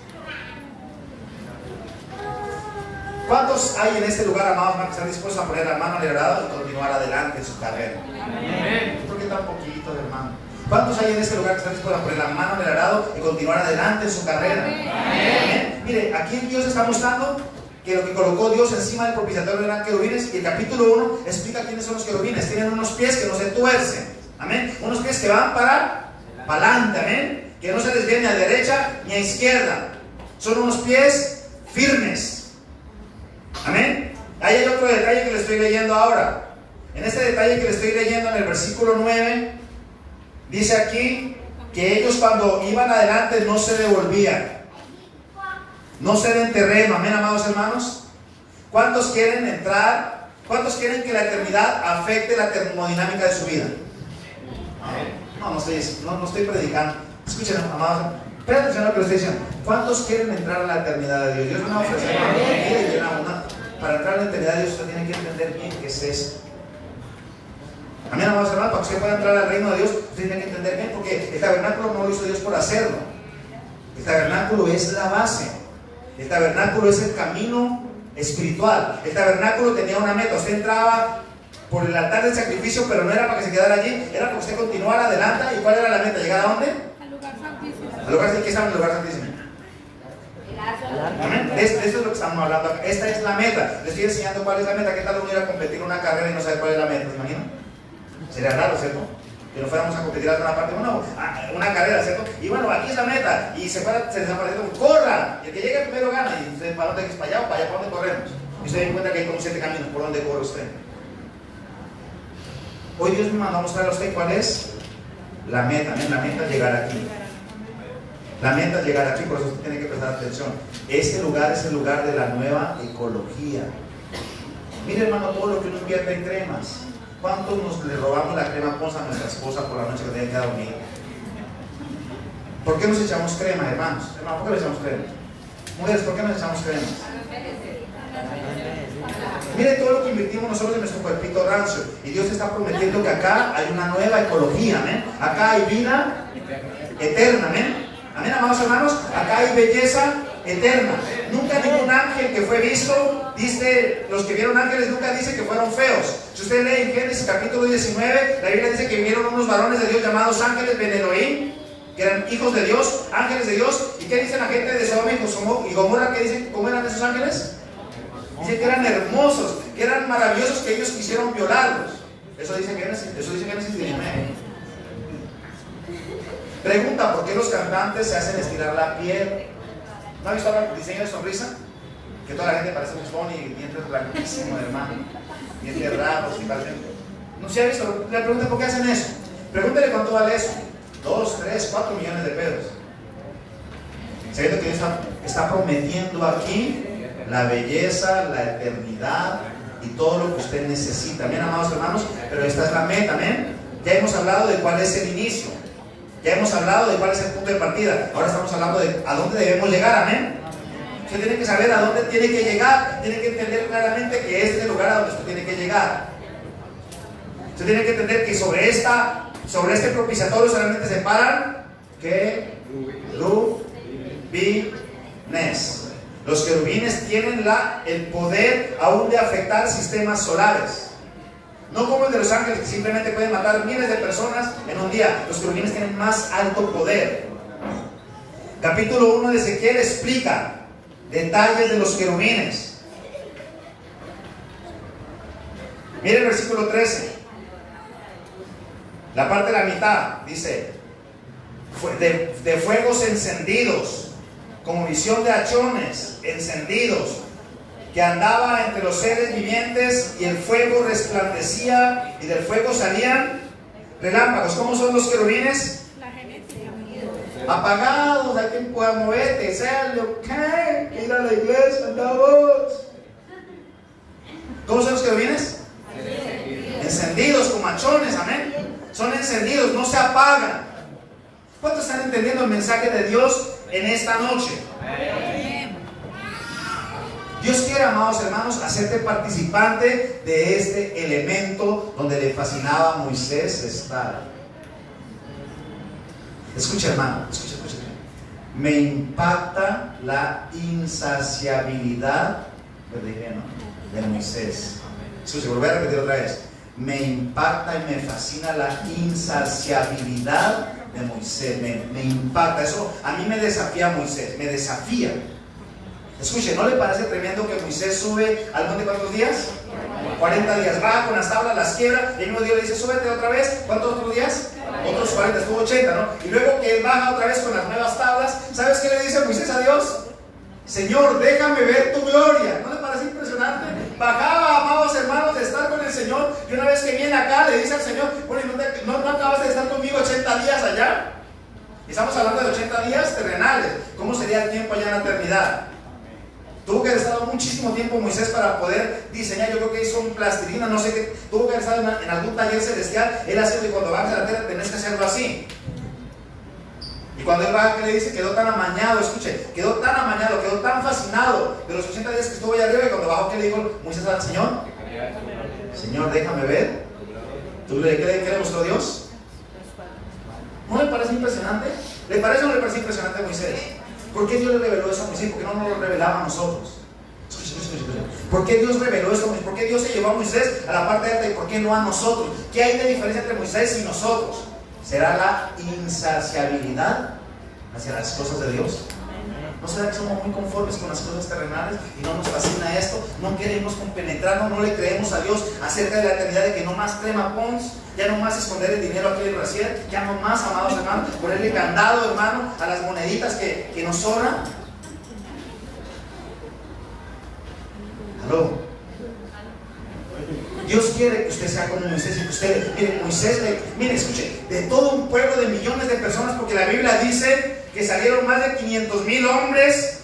S1: ¿Cuántos hay en este lugar, amados hermanos, que están dispuestos a poner la mano en el arado y continuar adelante en su carrera? Amén. ¿Por qué tan poquitos, hermano? ¿Cuántos hay en este lugar que están dispuestos a poner la mano en el arado y continuar adelante en su carrera? Amén. Mire, aquí Dios está mostrando que lo que colocó Dios encima del propiciatorio eran querubines, y el capítulo 1 explica quiénes son los querubines. Tienen unos pies que no se tuercen, amén, unos pies que van para adelante, amén, que no se desvían ni a derecha ni a izquierda, son unos pies firmes, amén. Ahí hay otro detalle que le estoy leyendo ahora. En este detalle que le estoy leyendo en el versículo 9, dice aquí que ellos cuando iban adelante no se devolvían, no ceden terreno. Amén, amados hermanos. ¿Cuántos quieren entrar? ¿Cuántos quieren que la eternidad afecte la termodinámica de su vida? No estoy predicando. Escuchen, amados, presta atención a lo que les estoy diciendo. ¿Cuántos quieren entrar a la eternidad de Dios? Dios me va a ofrecer para entrar a la eternidad de Dios. Usted tiene que entender bien qué es eso. Amén, amados hermanos, para que usted pueda entrar al reino de Dios, usted tiene que entender bien, porque el tabernáculo no lo hizo Dios por hacerlo. El tabernáculo es la base. El tabernáculo es el camino espiritual. El tabernáculo tenía una meta. Usted entraba por el altar del sacrificio, pero no era para que se quedara allí, era para que usted continuara adelante. ¿Y cuál era la meta? ¿Llegar a dónde?
S2: Al lugar santísimo.
S1: Al lugar santísimo. ¿Qué estaba en el lugar santísimo? Amén. Esto es lo que estamos hablando acá. Esta es la meta. Les estoy enseñando cuál es la meta. ¿Qué tal uno ir a competir una carrera y no sabe cuál es la meta? ¿Se imaginan? Sería raro, ¿cierto? Que no fuéramos a competir a otra parte, bueno, una carrera, ¿cierto? Y bueno, aquí es la meta, y se desaparecieron, ¡corran! Y el que llegue primero gana, y usted, ¿para dónde es? ¿Para allá o para allá? ¿Para dónde corremos? Y usted da cuenta que hay como 7 caminos, ¿por dónde corre usted? Hoy Dios me mandó a mostrarle a usted cuál es la meta, ¿eh? La meta es llegar aquí. La meta es llegar aquí, por eso usted tiene que prestar atención. Este lugar es el lugar de la nueva ecología. Mire, hermano, todo lo que uno invierte en cremas. ¿Cuántos nos le robamos la crema Pons a nuestra esposa por la noche que tiene que dormir? ¿Por qué nos echamos crema, hermanos? Hermano, ¿por qué le echamos crema? Mujeres, ¿por qué nos echamos crema? Mire todo lo que invertimos nosotros en nuestro cuerpito rancio. Y Dios está prometiendo que acá hay una nueva ecología, ¿amén? Acá hay vida eterna, ¿amén? Amén, amados hermanos. Acá hay belleza eterna. Nunca ningún ángel que fue visto, dice, los que vieron ángeles nunca dice que fueron feos. Si usted lee en Génesis capítulo 19, la Biblia dice que vieron unos varones de Dios llamados ángeles Ben Elohim, que eran hijos de Dios, ángeles de Dios. ¿Y qué dice la gente de Sodoma y Gomorra? ¿Qué dicen? ¿Cómo eran esos ángeles? Dicen que eran hermosos, que eran maravillosos, que ellos quisieron violarlos. Eso dice Génesis 19. Pregunta, ¿por qué los cantantes se hacen estirar la piel? ¿No ha visto el diseño de sonrisa? Que toda la gente parece un Sony y dientes blanquísimos, hermano. Dientes raros y parecen... No se ha visto. Le preguntan por qué hacen eso. Pregúntele cuánto vale eso. 2, 3, 4 millones de pesos. Sabiendo que Dios está prometiendo aquí la belleza, la eternidad y todo lo que usted necesita. Amén, amados hermanos. Pero esta es la meta, amén. Ya hemos hablado de cuál es el inicio. Ya hemos hablado de cuál es el punto de partida. Ahora estamos hablando de a dónde debemos llegar, amén. Usted tiene que saber a dónde tiene que llegar. Tiene que entender claramente que este es el lugar a donde usted tiene que llegar. Usted tiene que entender que sobre este propiciatorio solamente se paran querubines. Los querubines tienen el poder aún de afectar sistemas solares. No como el de los ángeles, que simplemente pueden matar miles de personas en un día. Los querubines tienen más alto poder. Capítulo 1 de Ezequiel explica detalles de los querubines. Mire el versículo 13. La parte de la mitad dice: de fuegos encendidos, como visión de hachones encendidos, que andaba entre los seres vivientes, y el fuego resplandecía y del fuego salían relámpagos. ¿Cómo son los querubines?
S2: La genética.
S1: Apagados. Hay quien pueda moverte, sea lo que ir a la iglesia, andamos. ¿Cómo son los querubines? Encendidos como hachones, amén. Son encendidos, no se apagan. ¿Cuántos están entendiendo el mensaje de Dios en esta noche? Dios quiere, amados hermanos, hacerte participante de este elemento donde le fascinaba a Moisés estar. Escucha, hermano, escucha. Me impacta la insaciabilidad de Moisés. Escucha, volver a repetir otra vez. Me impacta y me fascina la insaciabilidad de Moisés. Me impacta. Eso a mí me desafía a Moisés, me desafía. Escuche, ¿no le parece tremendo que Moisés sube al monte cuántos días? 40 días, baja con las tablas, las quiebra, y el mismo Dios le dice, súbete otra vez. ¿Cuántos otros días? Otros 40, estuvo 80, ¿no? Y luego que él baja otra vez con las nuevas tablas, ¿sabes qué le dice Moisés a Dios? Señor, déjame ver tu gloria. ¿No le parece impresionante? Bajaba, amados hermanos, de estar con el Señor, y una vez que viene acá le dice al Señor, bueno, ¿no acabas de estar conmigo 80 días allá? Estamos hablando de 80 días terrenales. ¿Cómo sería el tiempo allá en la eternidad? Tuvo que haber estado muchísimo tiempo Moisés para poder diseñar. Yo creo que hizo un plastilina, no sé qué. Tuvo que haber estado en algún taller celestial. Él hace que cuando bajes a la tierra tenés que hacerlo así. Y cuando él va, ¿qué le dice? Quedó tan amañado, escuche, quedó tan amañado, quedó tan fascinado de los 80 días que estuvo allá arriba, y cuando bajó, ¿qué le dijo Moisés al Señor? Señor, déjame ver. ¿Qué le mostró Dios? ¿No le parece impresionante? ¿Le parece o no le parece impresionante a Moisés? ¿Por qué Dios le reveló eso a Moisés? ¿Por qué no nos lo revelaba a nosotros? ¿Por qué Dios reveló esto? ¿Por qué Dios se llevó a Moisés a la parte alta y por qué no a nosotros? ¿Qué hay de diferencia entre Moisés y nosotros? ¿Será la insaciabilidad hacia las cosas de Dios? ¿No será que somos muy conformes con las cosas terrenales y no nos fascina esto? No queremos compenetrarnos, no le creemos a Dios acerca de la eternidad, de que no más crema pons, ya no más esconder el dinero aquí en el brasier, ya no más, amados hermanos, ponerle candado, hermano, a las moneditas que nos sobran. ¿Aló? Dios quiere que usted sea como Moisés y que usted, mire, Moisés, mire, escuche, de todo un pueblo de millones de personas, porque la Biblia dice que salieron más de 500,000 hombres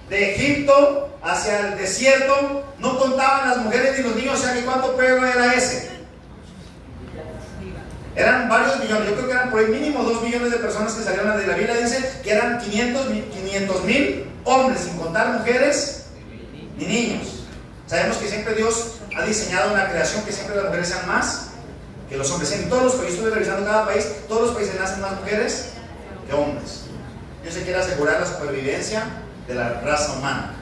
S1: de Egipto hacia el desierto, no contaban las mujeres ni los niños, o sea que ¿cuánto pueblo era ese? Eran varios millones, yo creo que eran por el mínimo 2 millones de personas que salieron de la Biblia, dice que eran 500,000 hombres, sin contar mujeres ni niños. Sabemos que siempre Dios ha diseñado una creación que siempre las mujeres sean más que los hombres. En todos los países, estuve revisando cada país, todos los países nacen más mujeres que hombres. Dios se quiere asegurar la supervivencia de la raza humana.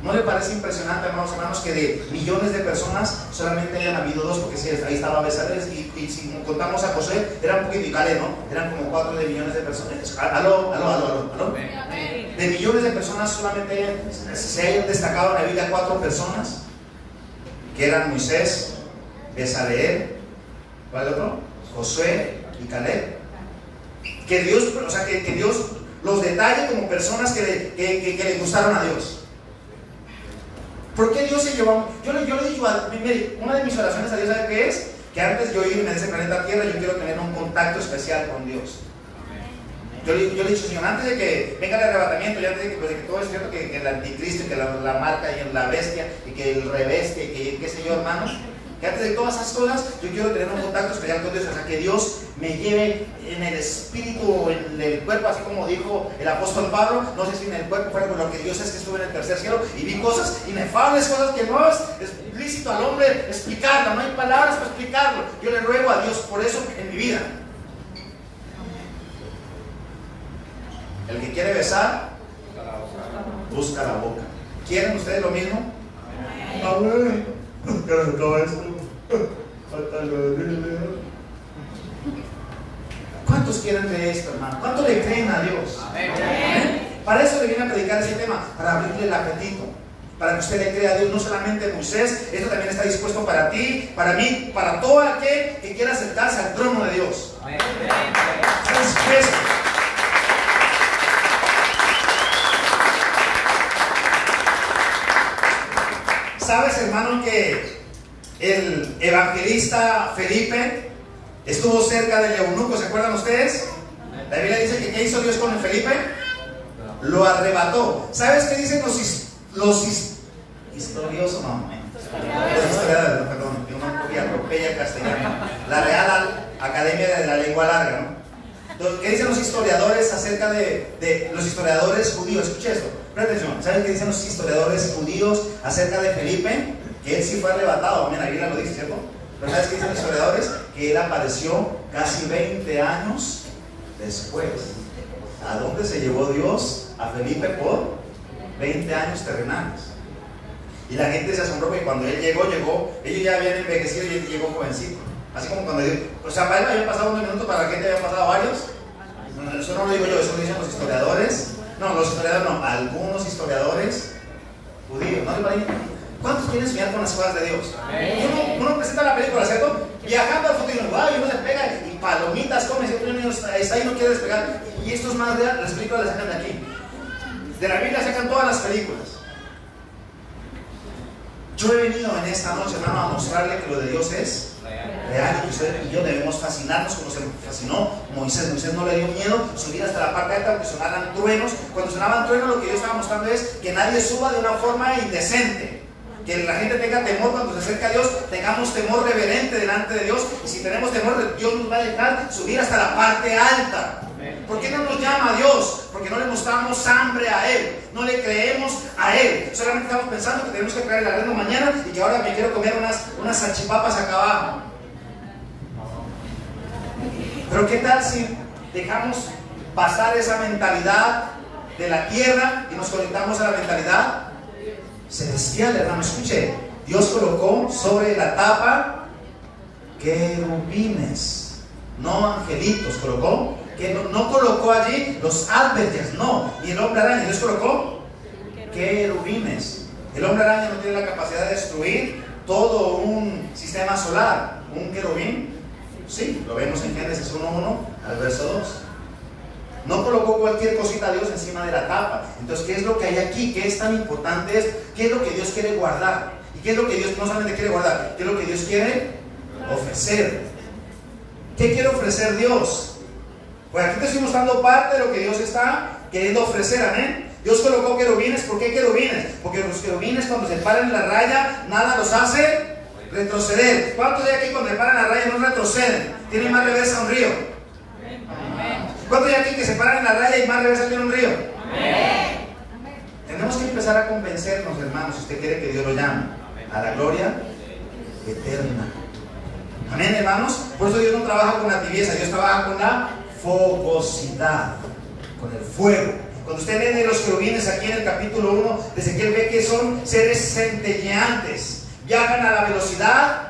S1: ¿No le parece impresionante, amados hermanos, que de millones de personas solamente hayan habido 2? Porque si ahí estaba Besalel y si contamos a José, era un poquito y Caleb, ¿no? Eran como 4 de millones de personas. ¿Aló? De millones de personas solamente se hayan destacado en la Biblia 4 personas, que eran Moisés, Besaleel, ¿cuál otro? Josué y Caleb. Que Dios, o sea, que Dios los detalle como personas que le gustaron a Dios. ¿Por qué Dios se llevó? Yo le digo, mire, una de mis oraciones a Dios, ¿sabe qué es? Que antes de yo irme de ese planeta Tierra, yo quiero tener un contacto especial con Dios. Yo le he dicho, Señor, antes de que venga el arrebatamiento, ya antes de que todo es cierto, que el anticristo, y que la marca y la bestia, y que el reveste, y que qué sé yo, hermanos, que antes de todas esas cosas, yo quiero tener un contacto especial con Dios, o sea, que Dios me lleve en el espíritu o en el cuerpo, así como dijo el apóstol Pablo, no sé si en el cuerpo fuera, pero lo que Dios es que estuve en el tercer cielo y vi cosas inefables, cosas que no es lícito al hombre explicarlo, no hay palabras para explicarlo. Yo le ruego a Dios por eso en mi vida. El que quiere besar, busca la boca. ¿Quieren ustedes lo mismo? Amén. ¿Cuántos quieren de esto, hermano? ¿Cuánto le creen a Dios? Amén. Para eso le viene a predicar ese tema, para abrirle el apetito, para que usted le crea a Dios, no solamente Moisés. Esto también está dispuesto para ti, para mí, para todo aquel que quiera acercarse al trono de Dios. Amén. ¿Sabes, hermano, que el evangelista Felipe estuvo cerca del eunuco? ¿Se acuerdan ustedes? La Biblia dice que ¿qué hizo Dios con el Felipe? Lo arrebató. ¿Sabes qué dicen los historiosos? No, los historiadores, perdón, yo no atropella el castellano. La Real Academia de la Lengua Larga, ¿no? ¿Qué dicen los historiadores acerca de los historiadores judíos? Escuche esto, presta atención. ¿Saben qué dicen los historiadores judíos acerca de Felipe? Que él sí fue arrebatado. Mira, la Biblia lo dice, ¿cierto? Pero ¿sabes qué dicen los historiadores? Que él apareció casi 20 años después. ¿A dónde se llevó Dios a Felipe por 20 años terrenales? Y la gente se asombró porque cuando él llegó, ellos ya habían envejecido y él llegó jovencito. Así como cuando Dios, o sea, para él habían pasado unos minutos, para la gente habían pasado varios. No, eso no lo digo yo, eso lo dicen los historiadores. No, los historiadores no, algunos historiadores judíos. ¿No le parece? ¿Cuántos quieren soñar con las cosas de Dios? Uno presenta la película, ¿cierto? Viajando al futuro, wow, y uno se pega y palomitas come, si otro niño está ahí y no quiere despegar. Y esto es más real, las películas las sacan de aquí. De la Biblia sacan todas las películas. Yo he venido en esta noche, hermano, a mostrarle que lo de Dios es real, y usted y yo debemos fascinarnos como se fascinó Moisés. Moisés no le dio miedo subir hasta la parte alta aunque sonaran truenos. Cuando sonaban truenos, lo que Dios estaba mostrando es que nadie suba de una forma indecente, que la gente tenga temor cuando se acerca a Dios, tengamos temor reverente delante de Dios, y si tenemos temor, Dios nos va a dejar subir hasta la parte alta. ¿Por qué no nos llama a Dios? Porque no le mostramos hambre a Él, no le creemos a Él, solamente estamos pensando que tenemos que traer el arreglo mañana y que ahora me quiero comer unas salchipapas acá abajo. Pero ¿qué tal si dejamos pasar esa mentalidad de la tierra y nos conectamos a la mentalidad celestial, hermano? Escuche, Dios colocó sobre la tapa querubines, no angelitos, colocó, que no colocó allí los árboles, no, y el hombre araña. Dios colocó querubines. El hombre araña no tiene la capacidad de destruir todo un sistema solar. Un querubín, sí, lo vemos en Génesis 1:1 al verso 2. No colocó cualquier cosita Dios encima de la tapa. Entonces, ¿qué es lo que hay aquí? ¿Qué es tan importante? ¿Qué es lo que Dios quiere guardar? ¿Y qué es lo que Dios no solamente quiere guardar? ¿Qué es lo que Dios quiere ofrecer? ¿Qué quiere ofrecer Dios? Pues aquí te estoy mostrando parte de lo que Dios está queriendo ofrecer, amén. Dios colocó querubines. ¿Por qué querubines? Porque los querubines, cuando se paran en la raya, nada los hace retroceder. ¿Cuántos de aquí cuando se paran en la raya no retroceden? Tienen más reversa un río. ¿Cuántos de aquí que se paran en la raya y más reversa tiene un río? Tenemos que empezar a convencernos, hermanos, si usted quiere que Dios lo llame a la gloria eterna. Amén, hermanos. Por eso Dios no trabaja con la tibieza, Dios trabaja con la fogosidad, con el fuego. Cuando usted lee de los querubines aquí en el capítulo 1 de Ezequiel, ve que son seres centelleantes, viajan a la velocidad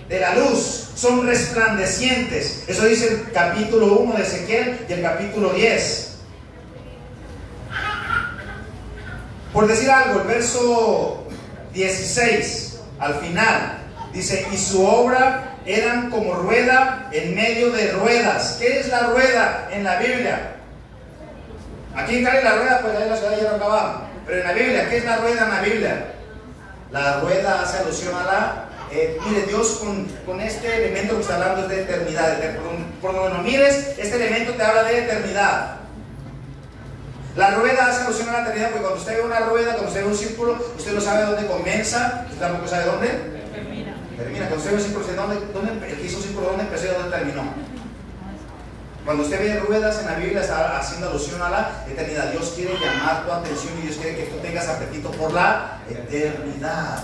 S1: de la luz, son resplandecientes. Eso dice el capítulo 1 de Ezequiel y el capítulo 10. Por decir algo, el verso 16 al final dice: y su obra eran como rueda en medio de ruedas. ¿Qué es la rueda en la Biblia? Aquí en Cali la rueda, pues ahí en la ciudad ya no acababa. Pero en la Biblia, ¿qué es la rueda en la Biblia? La rueda hace alusión a la... mire, Dios con este elemento que está hablando es de eternidad. Por donde lo mires, este elemento te habla de eternidad. La rueda hace alusión a la eternidad, porque cuando usted ve una rueda, cuando usted ve un círculo, usted no sabe dónde comienza, usted tampoco sabe dónde termina. Cuando usted ve un círculo, ¿dónde, el que hizo un círculo, dónde empezó y dónde terminó? Cuando usted ve ruedas en la Biblia, está haciendo alusión a la eternidad. Dios quiere llamar tu atención y Dios quiere que tú tengas apetito por la eternidad.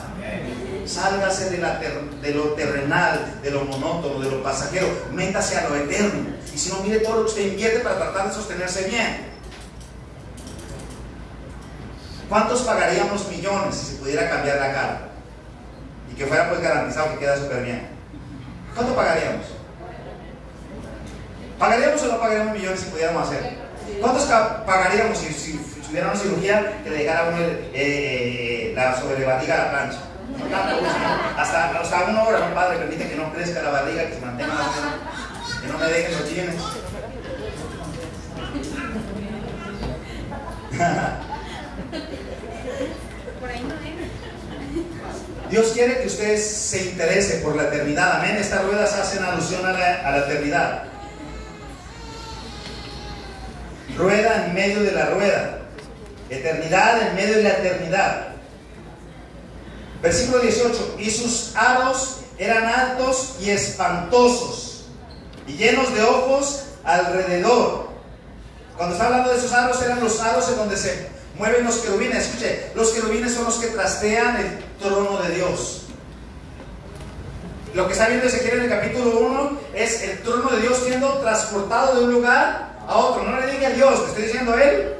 S1: Sálgase de lo terrenal, de lo monótono, de lo pasajero. Métase a lo eterno. Y si no, mire todo lo que usted invierte para tratar de sostenerse bien. ¿Cuántos pagaríamos millones si se pudiera cambiar la cara? Y que fuera pues garantizado que queda súper bien. ¿Cuánto pagaríamos? ¿Pagaríamos o no pagaríamos millones si pudiéramos hacer? ¿Cuántos pagaríamos si hubiera una cirugía que le dejara uno la sobrevadiga a la plancha? No tanto, hasta 1 hora, no, padre, permite que no crezca la barriga, que se mantenga, que no me dejen los chines. Dios quiere que usted se interese por la eternidad, amén. Estas ruedas hacen alusión a la eternidad. Rueda en medio de la rueda, eternidad en medio de la eternidad. Versículo 18: y sus aros eran altos y espantosos, y llenos de ojos alrededor. Cuando está hablando de esos aros, eran los aros en donde se mueven los querubines. Escuche, los querubines son los que trastean el trono de Dios. Lo que está viendo Ezequiel en el capítulo 1 es el trono de Dios siendo transportado de un lugar a otro. No le diga a Dios, le estoy diciendo a Él.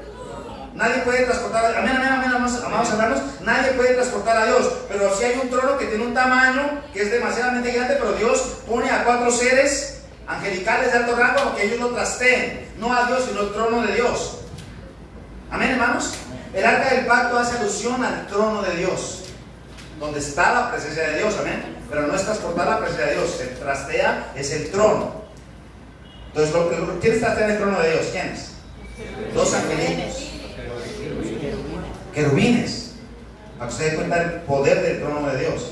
S1: Nadie puede transportar, amén, amados hermanos, nadie puede transportar a Dios. Pero si hay un trono que tiene un tamaño que es demasiadamente grande, pero Dios pone a 4 seres angelicales de alto rango para que ellos lo trasteen. No a Dios, sino al trono de Dios. Amén, hermanos. El arca del pacto hace alusión al trono de Dios, donde está la presencia de Dios, amén. Pero no es transportar la presencia de Dios, se trastea, es el trono. Entonces, ¿quién trastea en el trono de Dios? ¿Quiénes? 2 angelitos, querubines, para que usted dé cuenta del poder del trono de Dios.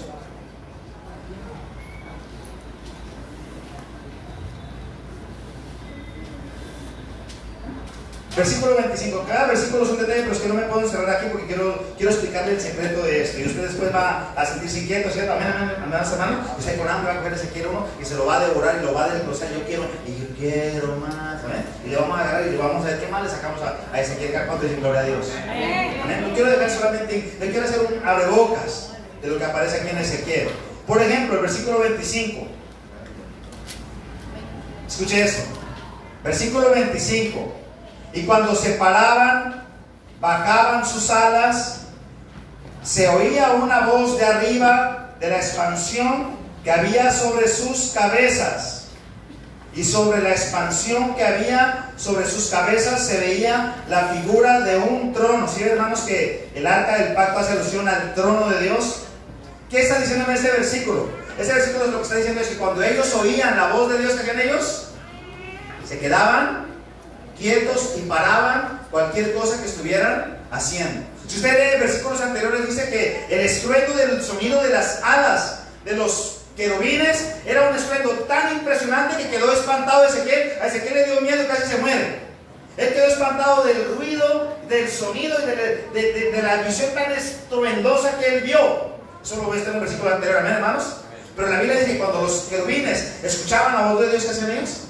S1: Versículo 25. Cada versículo es un detalle, pero es que no me puedo encerrar aquí porque quiero explicarle el secreto de esto. Y usted después va a sentirse inquieto, ¿cierto? Amén, hermano. Usted con hambre va a coger ese quiere uno y se lo va a devorar y lo va a desglosar. Yo quiero más. Amén. Y le vamos a agarrar y le vamos a ver qué más le sacamos a Ezequiel. ¿Cuánto dicen gloria a Dios? Amén. No quiero dejar solamente, no quiero hacer un abrebocas de lo que aparece aquí en Ezequiel. Por ejemplo, el versículo 25. Escuche esto. Versículo 25. Y cuando se paraban, bajaban sus alas, se oía una voz de arriba de la expansión que había sobre sus cabezas. Y sobre la expansión que había sobre sus cabezas se veía la figura de un trono. ¿Sí, hermanos, que el arca del pacto hace alusión al trono de Dios? ¿Qué está diciendo en este versículo? Este versículo lo que está diciendo es que cuando ellos oían la voz de Dios, ¿qué hacían ellos? Se quedaban quietos y paraban cualquier cosa que estuvieran haciendo. Si usted lee versículos anteriores, dice que el estruendo del sonido de las alas de los querubines era un estruendo tan impresionante que quedó espantado Ezequiel. A Ezequiel le dio miedo y casi se muere. Él quedó espantado del ruido, del sonido y de la visión tan estruendosa que él vio. Eso lo ve en el versículo anterior, amén, hermanos. Pero la Biblia dice que cuando los querubines escuchaban la voz de Dios, ¿qué hacían ellos?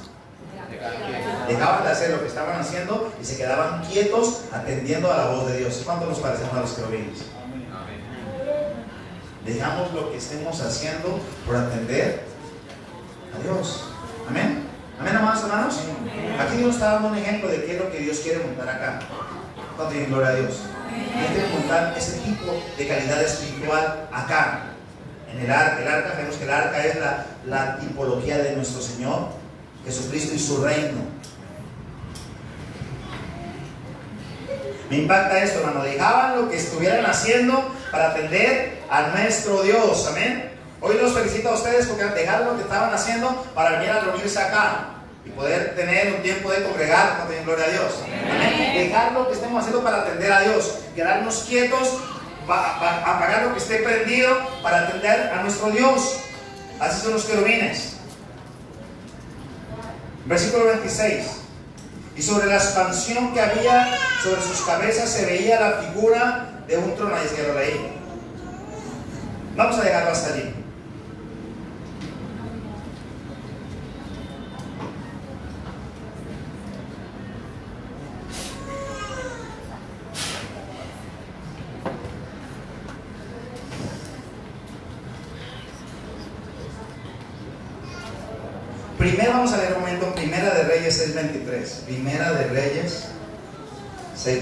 S1: Dejaban de hacer lo que estaban haciendo y se quedaban quietos atendiendo a la voz de Dios. ¿Cuánto nos parecemos a los querubines? Dejamos lo que estemos haciendo por atender a Dios. Amén. Amén, amados hermanos. Aquí Dios está dando un ejemplo de qué es lo que Dios quiere montar acá. ¿Cuánto tienen gloria a Dios? Dios quiere montar ese tipo de calidad espiritual acá en el arca. El arca, sabemos que el arca es la tipología de nuestro Señor Jesucristo y su reino. Me impacta esto, hermano. Dejaban lo que estuvieran haciendo para atender a nuestro Dios. Amén. Hoy los felicito a ustedes porque dejaron lo que estaban haciendo para venir a reunirse acá y poder tener un tiempo de congregar. Cuando tienen gloria a Dios. Amén. Dejar lo que estemos haciendo para atender a Dios. Quedarnos quietos, apagar lo que esté prendido para atender a nuestro Dios. Así son los querubines. Versículo 26. Y sobre la expansión que había sobre sus cabezas se veía la figura de un trono. Ahí es que lo leí. Vamos a dejarlo hasta allí. Primero vamos a leer un momento Primera de Reyes 6.23. Primera de Reyes 6.23.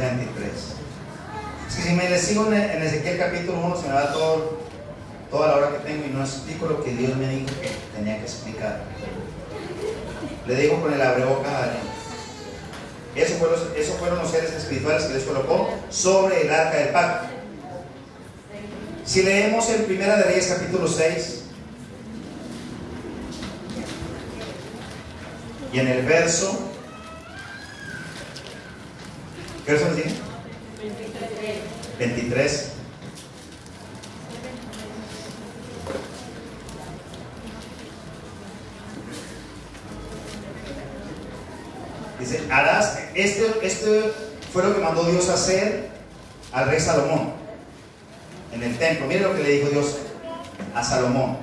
S1: Es que si me le sigo en Ezequiel capítulo 1 se me va toda la hora que tengo y no explico lo que Dios me dijo que tenía que explicar. Le digo con el abrebocas a alguien. Esos fueron los seres espirituales que Dios colocó sobre el arca del pacto. Si leemos en Primera de Reyes capítulo 6 y en el verso, ¿qué verso nos dice? 23. Dice, harás, este fue lo que mandó Dios hacer al rey Salomón en el templo. Mire lo que le dijo Dios a Salomón.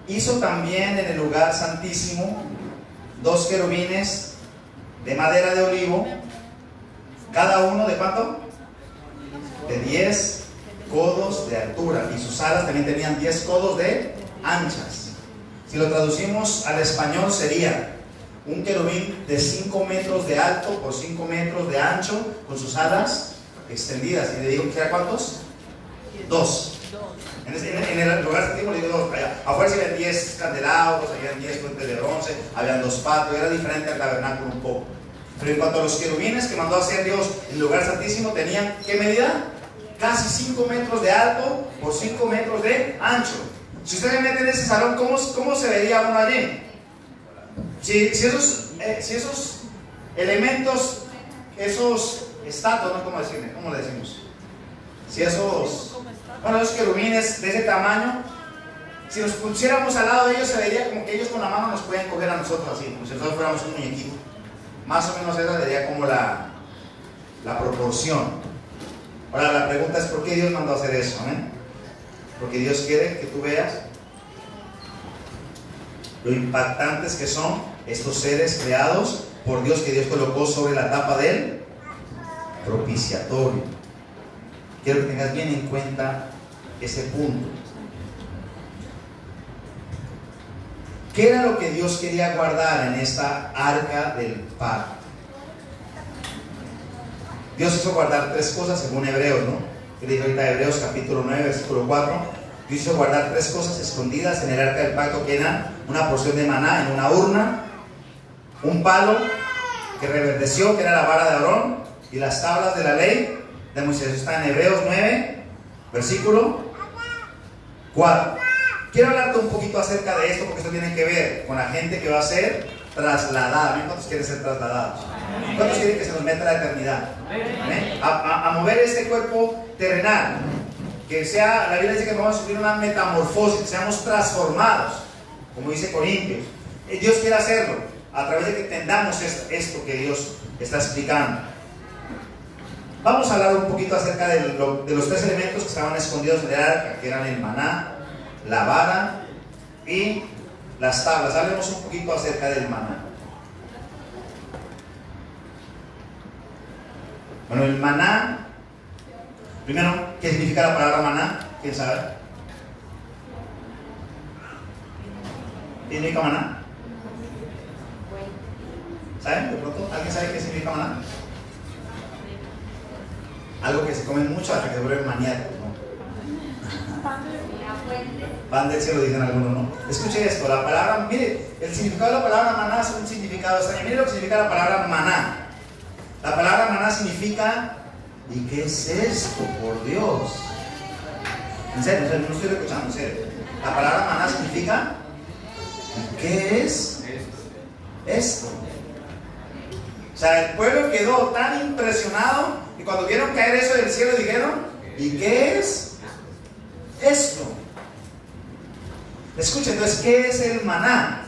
S1: Hizo también en el lugar santísimo 2 querubines de madera de olivo, cada uno de ¿cuánto? De 10 codos de altura, y sus alas también tenían 10 codos de anchas. Si lo traducimos al español sería un querubín de 5 metros de alto por 5 metros de ancho, con sus alas extendidas. Y le digo que era ¿cuántos? 2. En el lugar santísimo le digo 2. Afuera se habían 10 candelabros, habían 10 fuentes de bronce, habían 2 patios, era diferente al tabernáculo un poco. Pero en cuanto a los querubines que mandó a hacer Dios en el lugar santísimo, tenían ¿qué medida? Casi 5 metros de alto por 5 metros de ancho. Si usted se mete en ese salón, ¿cómo se vería uno allí? Si esos elementos, esos estatuas, ¿no? ¿Cómo decirle? ¿Cómo le decimos? Si esos querubines de ese tamaño, si nos pusiéramos al lado de ellos, se vería como que ellos con la mano nos pueden coger a nosotros así, como si nosotros fuéramos un muñequito. Más o menos esa sería como la la proporción. Ahora la pregunta es: ¿por qué Dios mandó a hacer eso? Porque Dios quiere que tú veas lo impactantes que son estos seres creados por Dios, que Dios colocó sobre la tapa del propiciatorio. Quiero que tengas bien en cuenta ese punto. ¿Qué era lo que Dios quería guardar en esta arca del pacto? Dios hizo guardar 3 cosas según Hebreos, ¿no? Que dice ahorita Hebreos capítulo 9, versículo 4. Dios hizo guardar 3 cosas escondidas en el arca del pacto, que eran una porción de maná en una urna, un palo que reverdeció, que era la vara de Aarón, y las tablas de la ley de Moisés. Está en Hebreos 9, versículo 4. Quiero hablarte un poquito acerca de esto, porque esto tiene que ver con la gente que va a ser trasladada. ¿Cuántos quieren ser trasladados? ¿Cuántos quieren que se nos meta la eternidad? A mover este cuerpo terrenal. Que sea, la Biblia dice que vamos a sufrir una metamorfosis, que seamos transformados, como dice Corintios. Dios quiere hacerlo a través de que entendamos esto que Dios está explicando. Vamos a hablar un poquito acerca de los 3 elementos que estaban escondidos en el arca, que eran el maná, la vara y las tablas. Hablemos un poquito acerca del maná. Bueno, el maná, primero, ¿qué significa la palabra maná? ¿Quién sabe? ¿Qué significa maná? ¿Saben? De pronto, ¿alguien sabe qué significa maná? Algo que se come mucho hasta que se vuelve maníaco, ¿no? Pan del cielo, dicen algunos, ¿no? Escuche esto, la palabra, mire, el significado de la palabra maná es un significado extraño. Mire lo que significa la palabra maná. La palabra maná significa: ¿y qué es esto, por Dios? En serio, no estoy escuchando, en serio. La palabra maná significa: ¿y qué es esto? O sea, el pueblo quedó tan impresionado que cuando vieron caer eso del cielo dijeron: ¿y qué es esto? Escuchen, entonces, ¿qué es el maná?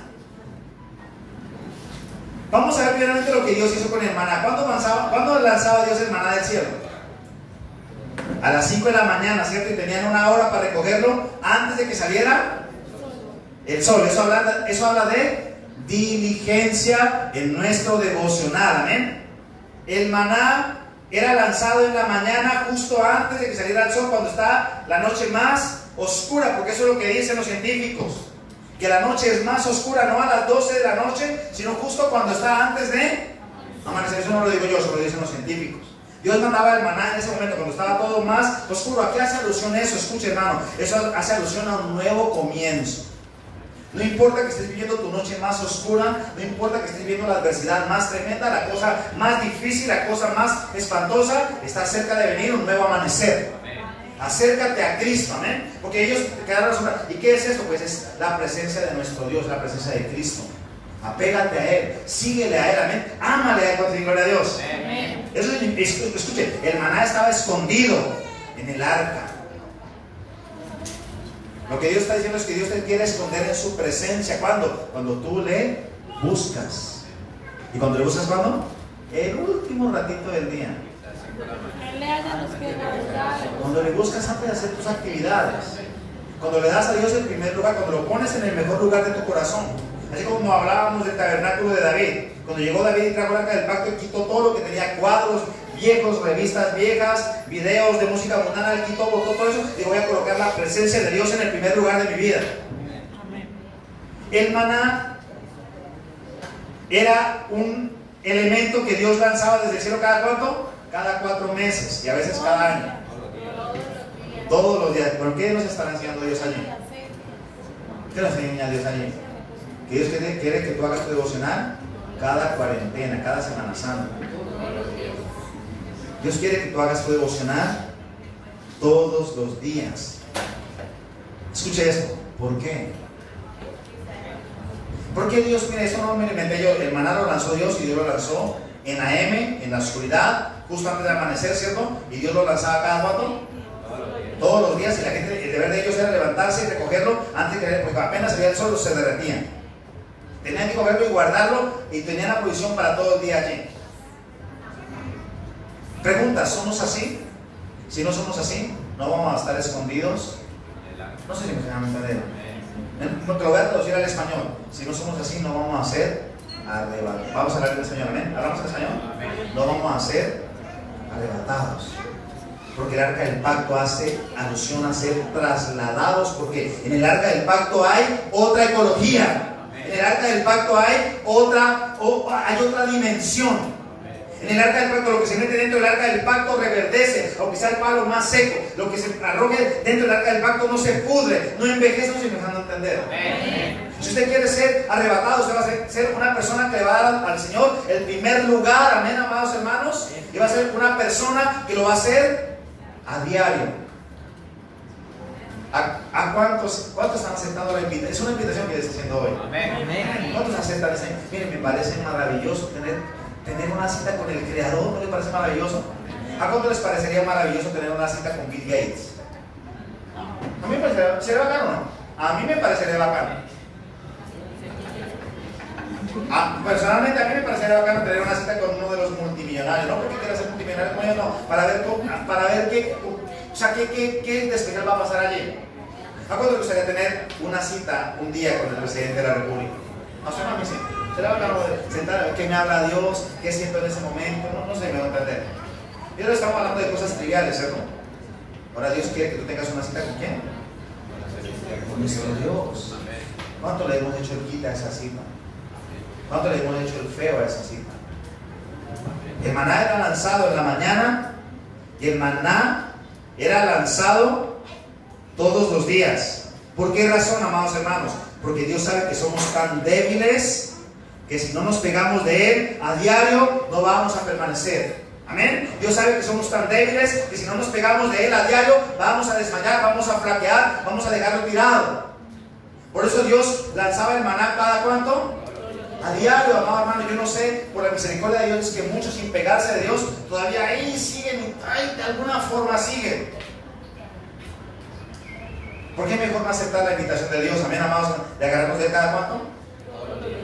S1: Vamos a ver primeramente lo que Dios hizo con el maná. ¿Cuándo lanzaba Dios el maná del cielo? A las 5 de la mañana, ¿cierto? Y tenían una hora para recogerlo antes de que saliera el sol. Eso habla de diligencia en nuestro devocional. Amén. El maná era lanzado en la mañana, justo antes de que saliera el sol, cuando está la noche más oscura, porque eso es lo que dicen los científicos, que la noche es más oscura, no a las 12 de la noche, sino justo cuando está antes de amanecer. Eso no lo digo yo, eso lo dicen los científicos. Dios mandaba el maná en ese momento, cuando estaba todo más oscuro. ¿A qué hace alusión eso? Escuche, hermano, eso hace alusión a un nuevo comienzo. No importa que estés viviendo tu noche más oscura, no importa que estés viviendo la adversidad más tremenda, la cosa más difícil, la cosa más espantosa, está cerca de venir un nuevo amanecer. Acércate a Cristo, amén. Porque ellos quedaron asombrados. ¿Y qué es esto? Pues es la presencia de nuestro Dios, la presencia de Cristo. Apégate a Él, síguele a Él, amén. Ámale a Él, gloria a Dios. Amén. Eso, escuche, el maná estaba escondido en el arca. Lo que Dios está diciendo es que Dios te quiere esconder en su presencia. ¿Cuándo? Cuando tú le buscas. ¿Y cuando le buscas cuándo? El último ratito del día. Cuando le buscas antes de hacer tus actividades. Cuando le das a Dios el primer lugar, cuando lo pones en el mejor lugar de tu corazón. Así como hablábamos del tabernáculo de David. Cuando llegó David y trajo el arca del pacto, quitó todo lo que tenía, cuadros viejos, revistas viejas, videos de música mundana, él quitó, botó todo eso y voy a colocar la presencia de Dios en el primer lugar de mi vida. El maná era un elemento que Dios lanzaba desde el cielo cada cuánto, cada 4 meses y a veces cada año, todos los días. ¿Por qué nos estará enseñando Dios allí? ¿Qué nos enseña Dios allí? Que Dios quiere que tú hagas tu devocional cada cuarentena, cada Semana Santa. Dios quiere que tú hagas tu devocional todos los días. Escuche esto. ¿Por qué? Porque Dios, mira, eso no me lo inventé yo. El maná lo lanzó Dios y Dios lo lanzó en AM, en la oscuridad, justo antes de amanecer, ¿cierto? Y Dios lo lanzaba cada cuánto, todos los días. Y la gente, el deber de ellos era levantarse y recogerlo antes de que, porque apenas salía el sol, se derretían. Tenían que cogerlo y guardarlo y tenían la provisión para todo el día allí. Pregunta, ¿somos así? Si no somos así, no vamos a estar escondidos. No sé si me dejan entender. No te lo voy a traducir al español. Si no somos así, no vamos a ser arrebatados. Vamos a hablar en español, ¿amén? ¿Hablamos en español? No vamos a ser arrebatados. Porque el arca del pacto hace alusión a ser trasladados, porque en el arca del pacto hay otra ecología. En el arca del pacto hay otra dimensión. En el arca del pacto, lo que se mete dentro del arca del pacto reverdece, aunque sea el palo más seco. Lo que se arroje dentro del arca del pacto no se pudre, no envejece, no se me dejando entender. Si usted quiere ser arrebatado, usted va a ser una persona que le va a dar al Señor el primer lugar, amén, amados hermanos. Y va a ser una persona que lo va a hacer a diario. ¿A cuántos están aceptando la invitación? Es una invitación que está haciendo hoy. Amén. ¿Cuántos aceptan esa? Miren, me parece maravilloso tener una cita con el Creador. ¿No les parece maravilloso? ¿A cuánto les parecería maravilloso tener una cita con Bill Gates? A mí me parecería, ¿sería bacano o no? A mí me parecería bacano. Personalmente a mí me parecería bacano tener una cita con uno de los multimillonarios. No porque quiera ser multimillonario con ellos, no. Para ver qué de especial va a pasar allí. ¿A cuánto les gustaría tener una cita un día con el presidente de la República? No sé, a mí sí. Será bacano sentar, ¿qué me habla Dios? ¿Qué siento en ese momento? No sé, me va a entender. Y ahora estamos hablando de cosas triviales, ¿cierto? Ahora Dios quiere que tú tengas una cita con quién? Con nuestro Dios. ¿Cuánto le hemos hecho el quita a esa cita? ¿Cuánto le hemos hecho el feo a esa cita? El maná era lanzado en la mañana y el maná era lanzado todos los días. ¿Por qué razón, amados hermanos? Porque Dios sabe que somos tan débiles que si no nos pegamos de Él a diario no vamos a permanecer. Amén. Dios sabe que somos tan débiles que si no nos pegamos de Él a diario vamos a desmayar, vamos a flaquear, vamos a dejarlo tirado. Por eso Dios lanzaba el maná cada cuánto? A diario, amado hermano. Yo no sé, por la misericordia de Dios, que muchos sin pegarse de Dios todavía ahí siguen, de alguna forma siguen. ¿Por qué mejor no aceptar la invitación de Dios? Amén, amados, de agarrarnos de Él cada cuánto?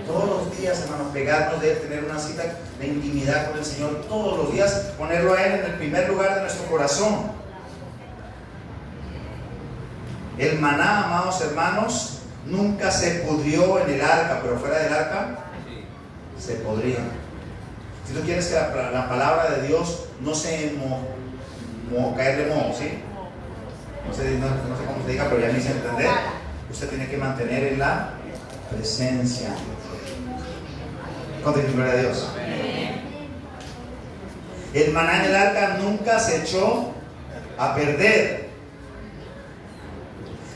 S1: Todos los días, hermanos, pegarnos de Él, tener una cita de intimidad con el Señor todos los días, ponerlo a Él en el primer lugar de nuestro corazón. El maná, amados hermanos, nunca se pudrió en el arca, pero fuera del arca se podría. Si tú quieres que la palabra de Dios no se caer de modo, ¿sí? No sé cómo se diga, pero ya me hice entender. Usted tiene que mantener en la presencia. Conte gloria a Dios. El maná en el arca nunca se echó a perder.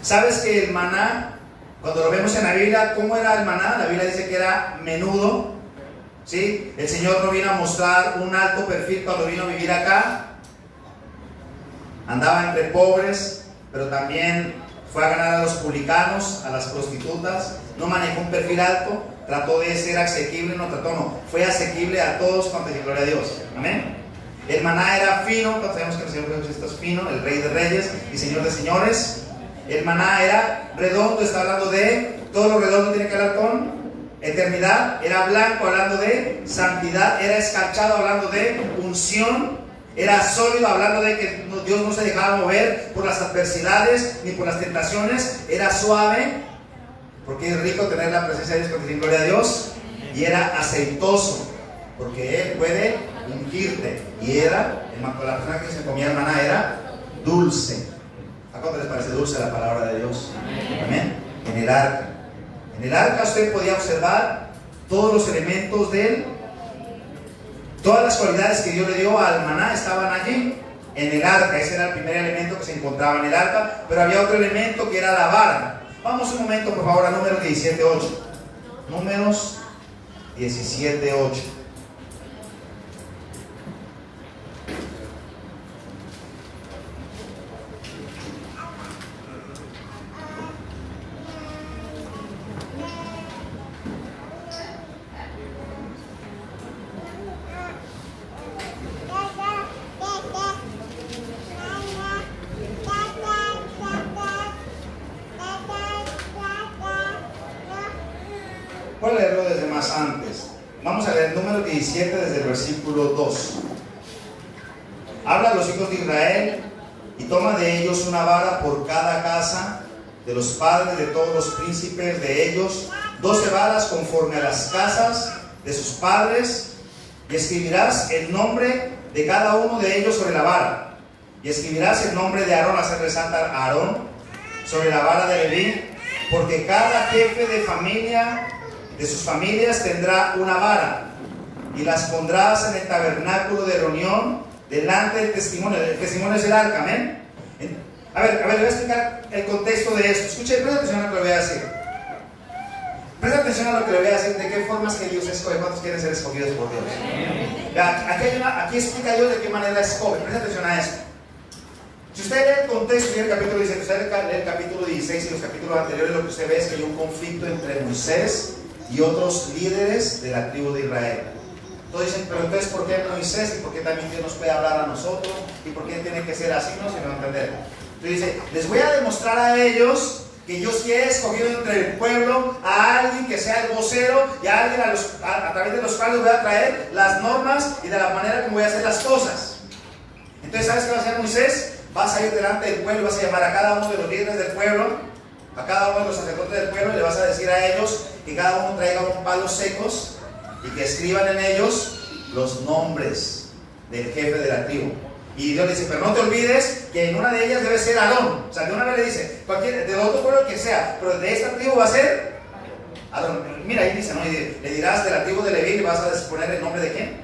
S1: ¿Sabes que el maná, cuando lo vemos en la Biblia, cómo era el maná? La Biblia dice que era menudo. ¿Sí? El Señor no vino a mostrar un alto perfil cuando vino a vivir acá. Andaba entre pobres, pero también fue a ganar a los publicanos, a las prostitutas. No manejó un perfil alto, trató de ser asequible, fue asequible a todos, cuando dice gloria a Dios. Amén. El maná era fino, cuando sabemos que el Señor Jesucristo es fino, el Rey de Reyes y Señor de Señores. El maná era redondo, está hablando de todo lo redondo, tiene que hablar con eternidad. Era blanco, hablando de santidad. Era escarchado, hablando de unción. Era sólido, hablando de que Dios no se dejaba mover por las adversidades ni por las tentaciones. Era suave, porque es rico tener la presencia de Dios, porque tiene gloria a Dios. Y era aceitoso, porque Él puede ungirte. Y era, la persona que se comía el maná era dulce. ¿A cuánto les parece dulce la palabra de Dios? Amén. En el arca. En el arca usted podía observar todos los elementos de Él. Todas las cualidades que Dios le dio al maná estaban allí, en el arca. Ese era el primer elemento que se encontraba en el arca. Pero había otro elemento que era la vara. Vamos un momento, por favor, a Números 17:8. Números 17:8. Voy a leerlo desde más antes. Vamos a leer Número 17 desde el versículo 2. habla a los hijos de Israel y toma de ellos una vara por cada casa de los padres de todos los príncipes de ellos, 12 varas conforme a las casas de sus padres, y escribirás el nombre de cada uno de ellos sobre la vara, y escribirás el nombre de Aarón, hacer resaltar a Aarón, sobre la vara de Leví, porque cada jefe de familia, de sus familias, tendrá una vara, y las pondrás en el tabernáculo de reunión, delante del testimonio. El testimonio es el arca, amén. A ver, le voy a explicar el contexto de esto. Escuche, presta atención a lo que le voy a decir. Presta atención a lo que le voy a decir, de qué formas que Dios escoge. ¿Cuántos quieren ser escogidos por Dios? Aquí explica Dios de qué manera escoge. Presta atención a esto. Si usted lee el contexto y el capítulo 16, usted lee el capítulo 16 y los capítulos anteriores, lo que usted ve es que hay un conflicto entre Moisés y otros líderes de la tribu de Israel. Entonces dicen, pero entonces ¿por qué Moisés? ¿Y por qué también Dios nos puede hablar a nosotros? ¿Y por qué tiene que ser así? No, si no entender. Entonces dice, les voy a demostrar a ellos que yo sí he escogido entre el pueblo a alguien que sea el vocero y a alguien a través de los cuales voy a traer las normas y de la manera como voy a hacer las cosas. Entonces, ¿sabes qué va a hacer Moisés? Vas a ir delante del pueblo y vas a llamar a cada uno de los líderes del pueblo, a cada uno de los sacerdotes del pueblo, y le vas a decir a ellos que cada uno traiga un palo secos y que escriban en ellos los nombres del jefe de la tribu. Y Dios le dice, pero no te olvides que en una de ellas debe ser Aarón. O sea, de una vez le dice, cualquier, de otro pueblo que sea, pero de esta tribu va a ser Aarón. Mira, ahí dice, ¿no? Y le dirás de la tribu de Leví, y vas a poner el nombre de ¿quién?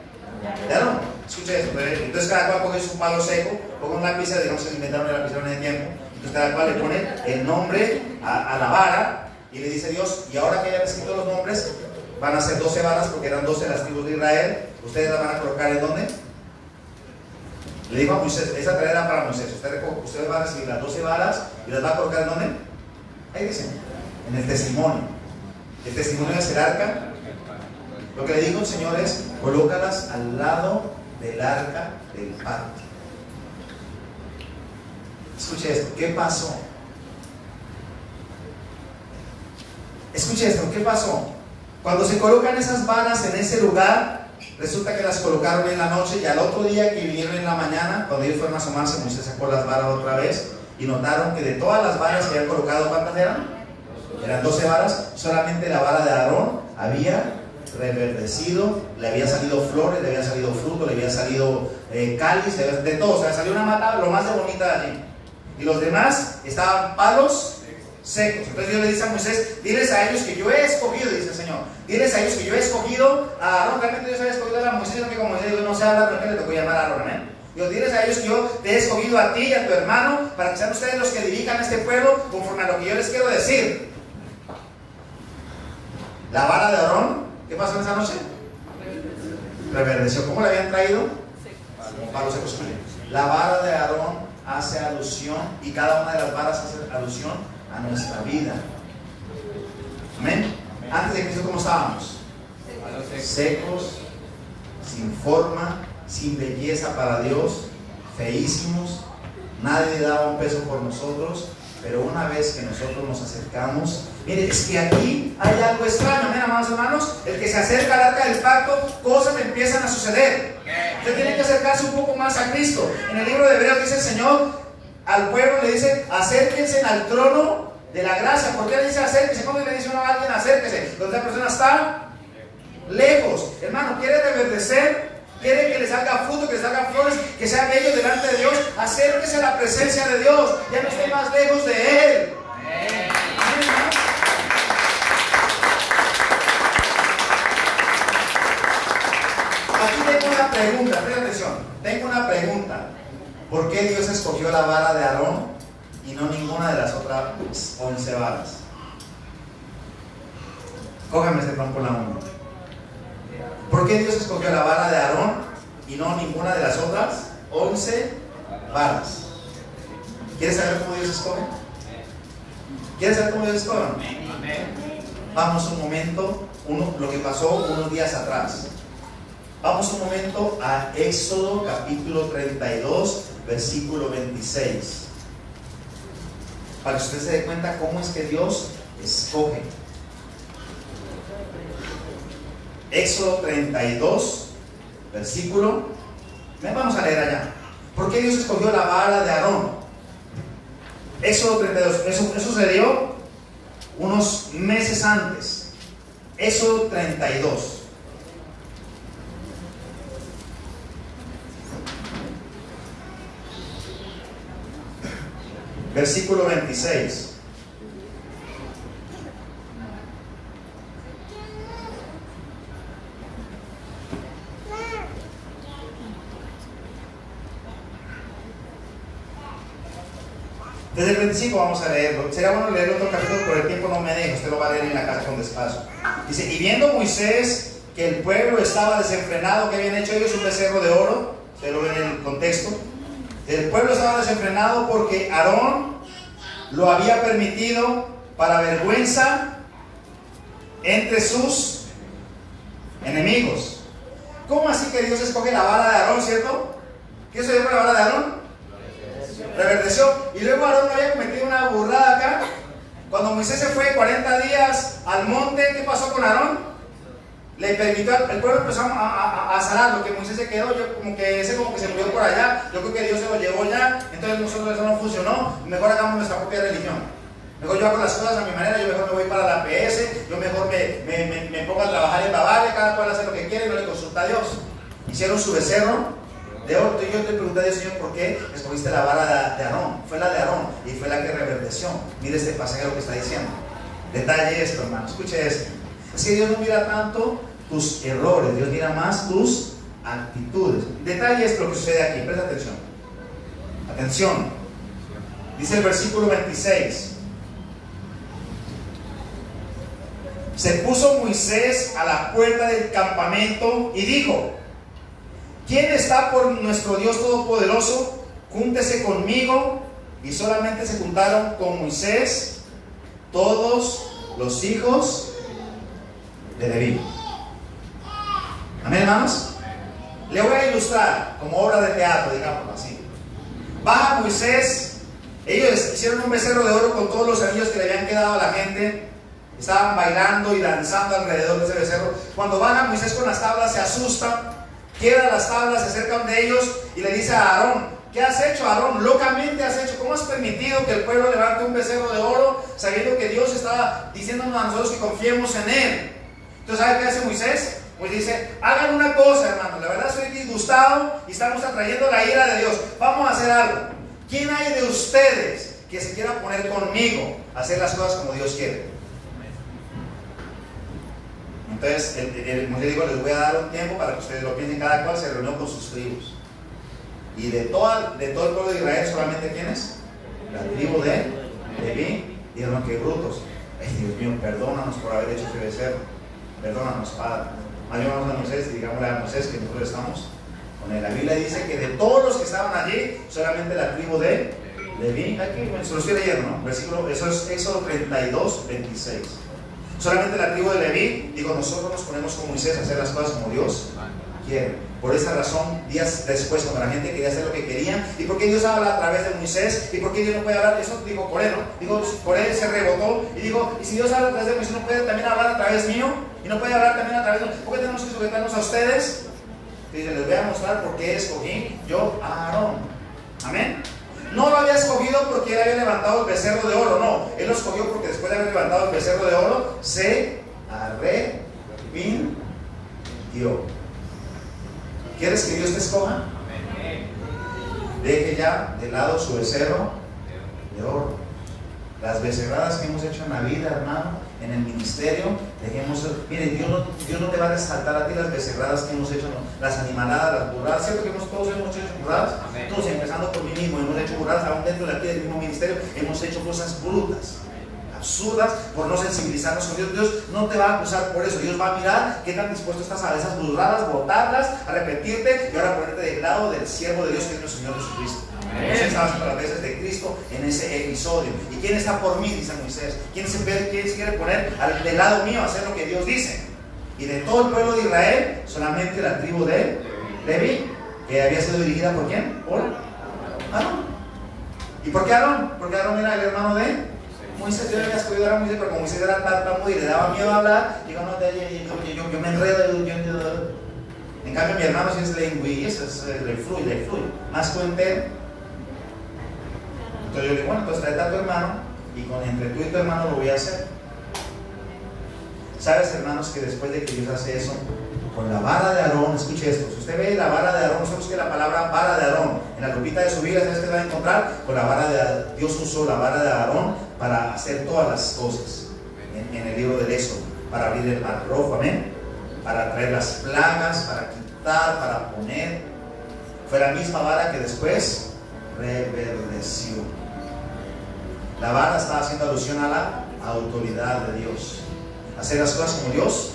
S1: De Aarón. Escucha eso. Entonces cada cual coge su palo seco, coge un lápiz, digamos que se inventaron el lapicero en el tiempo. Entonces cada cual le pone el nombre a la vara, y le dice Dios, y ahora que hayan escrito los nombres, van a ser 12 varas, porque eran 12 las tribus de Israel. Ustedes las van a colocar ¿en dónde? Le dijo a Moisés, esa tarea era para Moisés. Ustedes van a recibir las 12 varas y las va a colocar ¿en dónde? Ahí dice, en el testimonio. El testimonio es el arca. Lo que le dijo el Señor es, colócalas al lado del arca del pacto. Escuche esto, ¿qué pasó? Escuche esto, ¿qué pasó? Cuando se colocan esas varas en ese lugar, resulta que las colocaron en la noche, y al otro día que vinieron en la mañana, cuando ellos fueron a asomarse, Moisés sacó las varas otra vez y notaron que de todas las varas que habían colocado, ¿cuántas eran? Eran 12 varas, solamente la vara de Aarón había reverdecido, le había salido flores, le había salido fruto, le había salido cáliz, de todo, o sea, salió una mata lo más de bonita de allí. Y los demás estaban palos secos. Entonces Dios le dice a Moisés, diles a ellos que yo he escogido, dice el Señor, diles a ellos que yo he escogido a Aarón. Realmente Dios había escogido a Moisés, no que como Moisés no se habla, pero que le tocó llamar a Aarón, ¿eh? Dios, diles a ellos que yo te he escogido a ti y a tu hermano para que sean ustedes los que dirijan a este pueblo conforme a lo que yo les quiero decir. La vara de Aarón, ¿qué pasó esa noche? Reverdeció. ¿Cómo la habían traído? Como palos secos. La vara de Aarón hace alusión, y cada una de las varas hace alusión a nuestra vida. Amén. Antes de Cristo, ¿cómo estábamos? Secos, sin forma, sin belleza para Dios, feísimos. Nadie daba un peso por nosotros. Pero una vez que nosotros nos acercamos, mire, es que aquí hay algo extraño, amén, amados hermanos. El que se acerca al arca del pacto, cosas empiezan a suceder. Usted tiene que acercarse un poco más a Cristo. En el libro de Hebreos dice el Señor al pueblo, le dice, acérquense al trono de la gracia. ¿Por qué le dice acérquense? ¿Cómo le dice uno a alguien acérquese? Donde la persona está lejos. Hermano, quiere reverdecer, quiere que le salga fruto, que le salgan flores, que sea bello delante de Dios. Acérquese a la presencia de Dios. Ya no esté más lejos de Él. Amén, hermano. Aquí tengo una pregunta, presta atención. Tengo una pregunta. ¿Por qué Dios escogió la vara de Aarón y no ninguna de las otras 11 varas? Cójame ese tronco en la mano. ¿Por qué Dios escogió la vara de Aarón y no ninguna de las otras 11 varas? ¿Quieres saber cómo Dios escoge? ¿Quieres saber cómo Dios escoge? Vamos un momento, lo que pasó unos días atrás. Vamos un momento a Éxodo capítulo 32, versículo 26. Para que usted se dé cuenta cómo es que Dios escoge. Éxodo 32, versículo. Vamos a leer allá. ¿Por qué Dios escogió la vara de Aarón? Éxodo 32. Eso sucedió unos meses antes. Éxodo 32. Versículo 26. Desde el 25 vamos a leerlo. Sería bueno leer otro capítulo, pero el tiempo no me deja. Usted lo va a leer en la casa con despacio. Dice, y viendo Moisés que el pueblo estaba desenfrenado, que habían hecho ellos un becerro de oro. Usted lo ve en el contexto. El pueblo estaba desenfrenado porque Aarón lo había permitido para vergüenza entre sus enemigos. ¿Cómo así que Dios escoge la vara de Aarón, cierto? ¿Qué se dio con la vara de Aarón? Reverdeció. Y luego Aarón había cometido una burrada acá. Cuando Moisés se fue 40 días al monte, ¿qué pasó con Aarón? Le permitió, el pueblo empezó a sanar, lo que Moisés se quedó, como que se murió por allá. Yo creo que Dios se lo llevó ya. Entonces nosotros eso no funcionó. Mejor hagamos nuestra propia religión. Mejor yo hago las cosas a mi manera. Yo mejor me voy para la PS. Yo mejor me pongo a trabajar en la vale. Cada cual hace lo que quiere y no le consulta a Dios. Hicieron su becerro de oro. Yo te pregunté a Dios, Señor, ¿por qué escogiste la vara de Aarón? Fue la de Aarón y fue la que reverdeció. Mire este pasaje lo que está diciendo. Detalle esto, hermano, escuche esto. Es que Dios no mira tanto tus errores, Dios mira más tus actitudes. Detalle es lo que sucede aquí, presta atención. Atención. Dice el versículo 26. Se puso Moisés a la puerta del campamento y dijo: ¿quién está por nuestro Dios Todopoderoso? Júntese conmigo. Y solamente se juntaron con Moisés todos los hijos de Leví. Amén, hermanos. Le voy a ilustrar como obra de teatro, digámoslo así. Baja Moisés. Ellos hicieron un becerro de oro con todos los anillos que le habían quedado a la gente. Estaban bailando y danzando alrededor de ese becerro. Cuando baja Moisés con las tablas, se asusta. Quiebra las tablas, se acerca de ellos y le dice a Aarón: ¿qué has hecho, Aarón? Locamente has hecho. ¿Cómo has permitido que el pueblo levante un becerro de oro sabiendo que Dios está diciéndonos a nosotros que confiemos en él? Entonces, ¿sabe qué hace Moisés? Pues dice: hagan una cosa, hermano. La verdad estoy disgustado y estamos atrayendo la ira de Dios. Vamos a hacer algo. ¿Quién hay de ustedes que se quiera poner conmigo a hacer las cosas como Dios quiere? Entonces, Moisés dijo: les voy a dar un tiempo para que ustedes lo piensen. Cada cual se reunió con sus tribus. Y de todo el pueblo de Israel, ¿solamente quiénes? La tribu de Leví. Dijeron: que brutos. Ay, Dios mío, perdónanos por haber hecho ese becerro. Perdónanos, Padre. Más bien vamos a Moisés y digámosle a Moisés que nosotros estamos con él. La Biblia dice que de todos los que estaban allí, solamente la tribu de Leví. Aquí, se lo estoy leyendo, ¿no? Versículo, eso es Éxodo 32, 26. Solamente la tribu de Leví, digo, nosotros nos ponemos con Moisés a hacer las cosas como Dios quiere. Por esa razón, días después, cuando la gente quería hacer lo que quería, ¿y por qué Dios habla a través de Moisés? ¿Y por qué Dios no puede hablar? Eso digo por él, ¿no? Digo, por él se rebotó y digo: y si Dios habla a través de Moisés, ¿no puede también hablar a través mío? ¿Y no puede hablar también a través de nosotros? ¿Por qué tenemos que sujetarnos a ustedes? Y les voy a mostrar por qué escogí yo a Aarón. Amén. No lo había escogido porque él había levantado el becerro de oro, no. Él lo escogió porque después de haber levantado el becerro de oro, se arrepintió. ¿Quieres que Dios te escoja? Deje ya de lado su becerro de oro. Las becerradas que hemos hecho en la vida, hermano, en el ministerio, dejemos. Mire, Dios no te va a resaltar a ti las becerradas que hemos hecho, no, las animaladas, las burradas. ¿Cierto que todos hemos hecho burradas? Amén. Todos, empezando por mí mismo, hemos hecho burradas. Aún dentro de aquí del mismo ministerio, hemos hecho cosas brutas, absurdas, por no sensibilizarnos con Dios. Dios no te va a acusar por eso. Dios va a mirar qué tan dispuesto estás a esas burradas, botarlas, arrepentirte y ahora ponerte del lado del siervo de Dios, que es nuestro Señor Jesucristo. Moisés estaba haciendo las veces de Cristo en ese episodio. ¿Y quién está por mí? Dice Moisés. ¿Quién se quiere poner del lado mío a hacer lo que Dios dice? Y de todo el pueblo de Israel, solamente la tribu de Leví, que había sido dirigida ¿por quién? Por Aarón. ¿Y por qué Aarón? Porque Aarón era el hermano de Moisés. Yo le había escogido a Moisés, pero como Moisés era tartamudo y le daba miedo a hablar, digo: no, yo me enredo. En cambio mi hermano si es lengüi, eso le fluye. Más tú entero. Entonces yo le digo, bueno, pues trae a tu hermano y entre tú y tu hermano lo voy a hacer. ¿Sabes, hermanos, que después de que Dios hace eso, con la vara de Aarón, escuche esto, si usted ve la vara de Aarón, usted busque la palabra vara de Aarón, en la lupita de su Biblia, ¿sabes qué va a encontrar? Con la vara de Dios usó la vara de Aarón para hacer todas las cosas en el libro del Éxodo, para abrir el mar rojo, amén, para traer las plagas, para quitar, para poner. Fue la misma vara que después reverdeció. La vara estaba haciendo alusión a la autoridad de Dios, hacer las cosas como Dios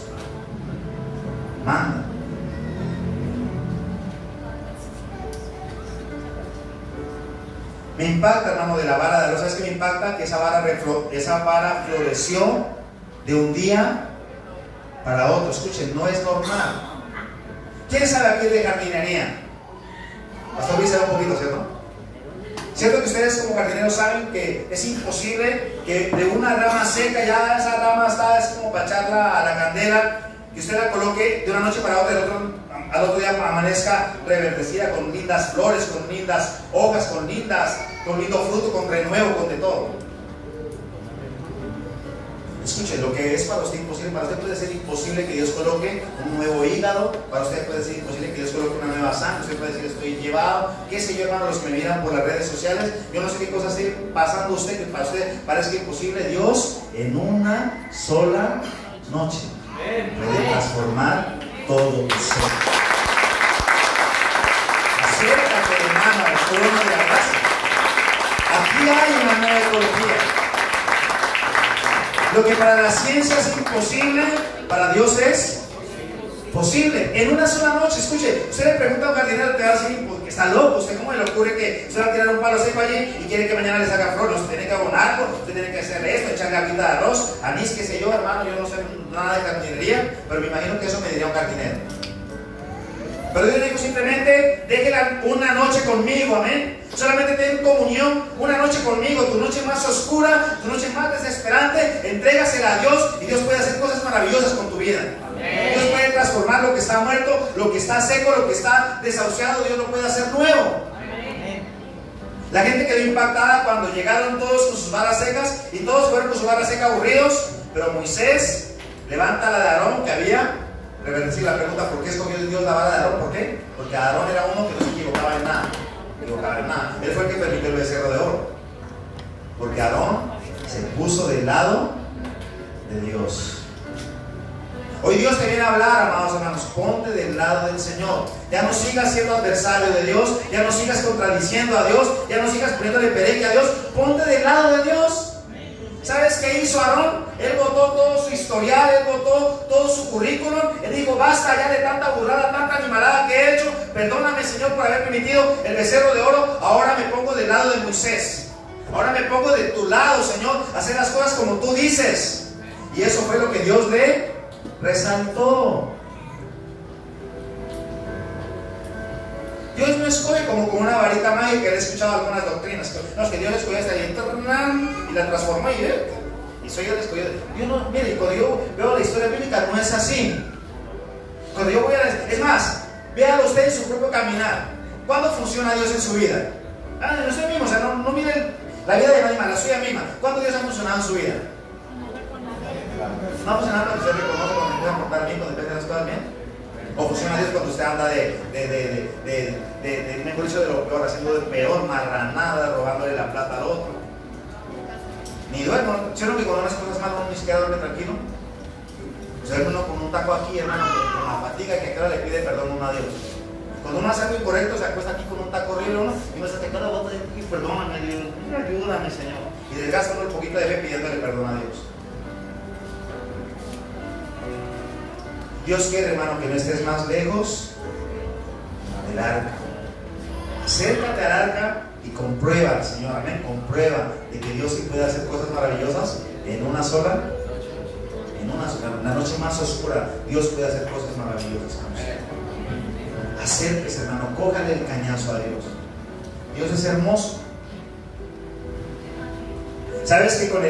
S1: manda. Me impacta, hermano, de la vara de Aarón. ¿Sabes qué me impacta? Que esa vara floreció de un día para otro. Escuchen, no es normal. ¿Quién sabe aquí de jardinería? Pastor Luis sabe un poquito, ¿cierto? ¿Cierto que ustedes como jardineros saben que es imposible que de una rama seca, ya esa rama está, es como para echarla a la candela, que usted la coloque de una noche para otra, al otro día amanezca reverdecida con lindas flores, con lindas hojas, con lindo fruto, con renuevo, con de todo? Escuchen, lo que es para usted imposible, para usted puede ser imposible que Dios coloque un nuevo hígado, para usted puede ser imposible que Dios coloque una nueva sangre, usted puede decir estoy llevado, qué sé yo, hermano, los que me miran por las redes sociales, yo no sé qué cosas esté pasando usted, que para usted parezca imposible. Dios en una sola noche puede transformar todo tu ser. Acércate, hermano, al trono de la gracia. Aquí hay una nueva ecología. Lo que para la ciencia es imposible, para Dios es posible. En una sola noche, escuche, usted le pregunta a un jardinero, te va a decir, porque está loco, usted cómo le ocurre que usted va a tirar un palo seco allí y quiere que mañana le saca flores, usted tiene que abonarlo, usted tiene que hacer esto, echarle agüita de arroz, anís, qué sé yo, hermano, yo no sé nada de jardinería, pero me imagino que eso me diría un jardinero. Pero Dios dijo simplemente, déjela una noche conmigo, amén. Solamente ten comunión una noche conmigo, tu noche más oscura, tu noche más desesperante, entrégasela a Dios y Dios puede hacer cosas maravillosas con tu vida. Amén. Dios puede transformar lo que está muerto, lo que está seco, lo que está desahuciado, Dios lo puede hacer nuevo. Amén. La gente quedó impactada cuando llegaron todos con sus varas secas y todos fueron con su vara seca aburridos, pero Moisés levanta la de Aarón que había. Revertir la pregunta, ¿por qué escogió Dios la vara de Aarón? ¿Por qué? Porque Aarón era uno que no se equivocaba en nada. Él fue el que permitió el becerro de oro. Porque Aarón se puso del lado de Dios. Hoy Dios te viene a hablar, amados hermanos, ponte del lado del Señor. Ya no sigas siendo adversario de Dios, ya no sigas contradiciendo a Dios, ya no sigas poniéndole pereque a Dios, ponte del lado de Dios. ¿Sabes qué hizo Aarón? Él botó todo su historial, él botó todo su currículum. Él dijo, basta ya de tanta burrada, tanta animalada que he hecho. Perdóname, Señor, por haber permitido el becerro de oro. Ahora me pongo del lado de Moisés. Ahora me pongo de tu lado, Señor, hacer las cosas como tú dices. Y eso fue lo que Dios le resaltó. Dios no escoge como con una varita mágica. He escuchado algunas doctrinas. No, es que Dios escogió hasta ahí y la transformó y soy el escogido. Dios no, mire, cuando yo veo la historia bíblica no es así. Cuando yo voy a... Es más, véalo usted en su propio caminar. ¿Cuándo funciona Dios en su vida? No es el mismo, o sea, no mire la vida de nadie más, la suya misma. ¿Cuándo Dios ha funcionado en su vida? No ha funcionado cuando usted reconoce, cuando empieza a portar bien, cuando empieza a hacer las cosas bien. O funciona Dios cuando usted anda mejor dicho, de lo peor, haciendo de peor, marranada, robándole la plata al otro. Ni duermo, ¿cierto que cuando unas cosas malas uno ni siquiera duerme tranquilo? Se duerme uno con un taco aquí, hermano, con la fatiga que ahora le pide perdón uno a Dios. Cuando uno hace algo incorrecto, se acuesta aquí con un taco horrible uno y uno se te cada bota y perdóname, Dios, ayúdame, Señor. Y desgasta uno un poquito de fe pidiéndole perdón a Dios. Dios quiere, hermano, que no estés más lejos del arca. Acércate al arca y comprueba, Señor, amén, comprueba de que Dios sí puede hacer cosas maravillosas en una sola, la noche más oscura. Dios puede hacer cosas maravillosas con usted. Acérquese, hermano, cójale el cañazo a Dios. Dios es hermoso. ¿Sabes que con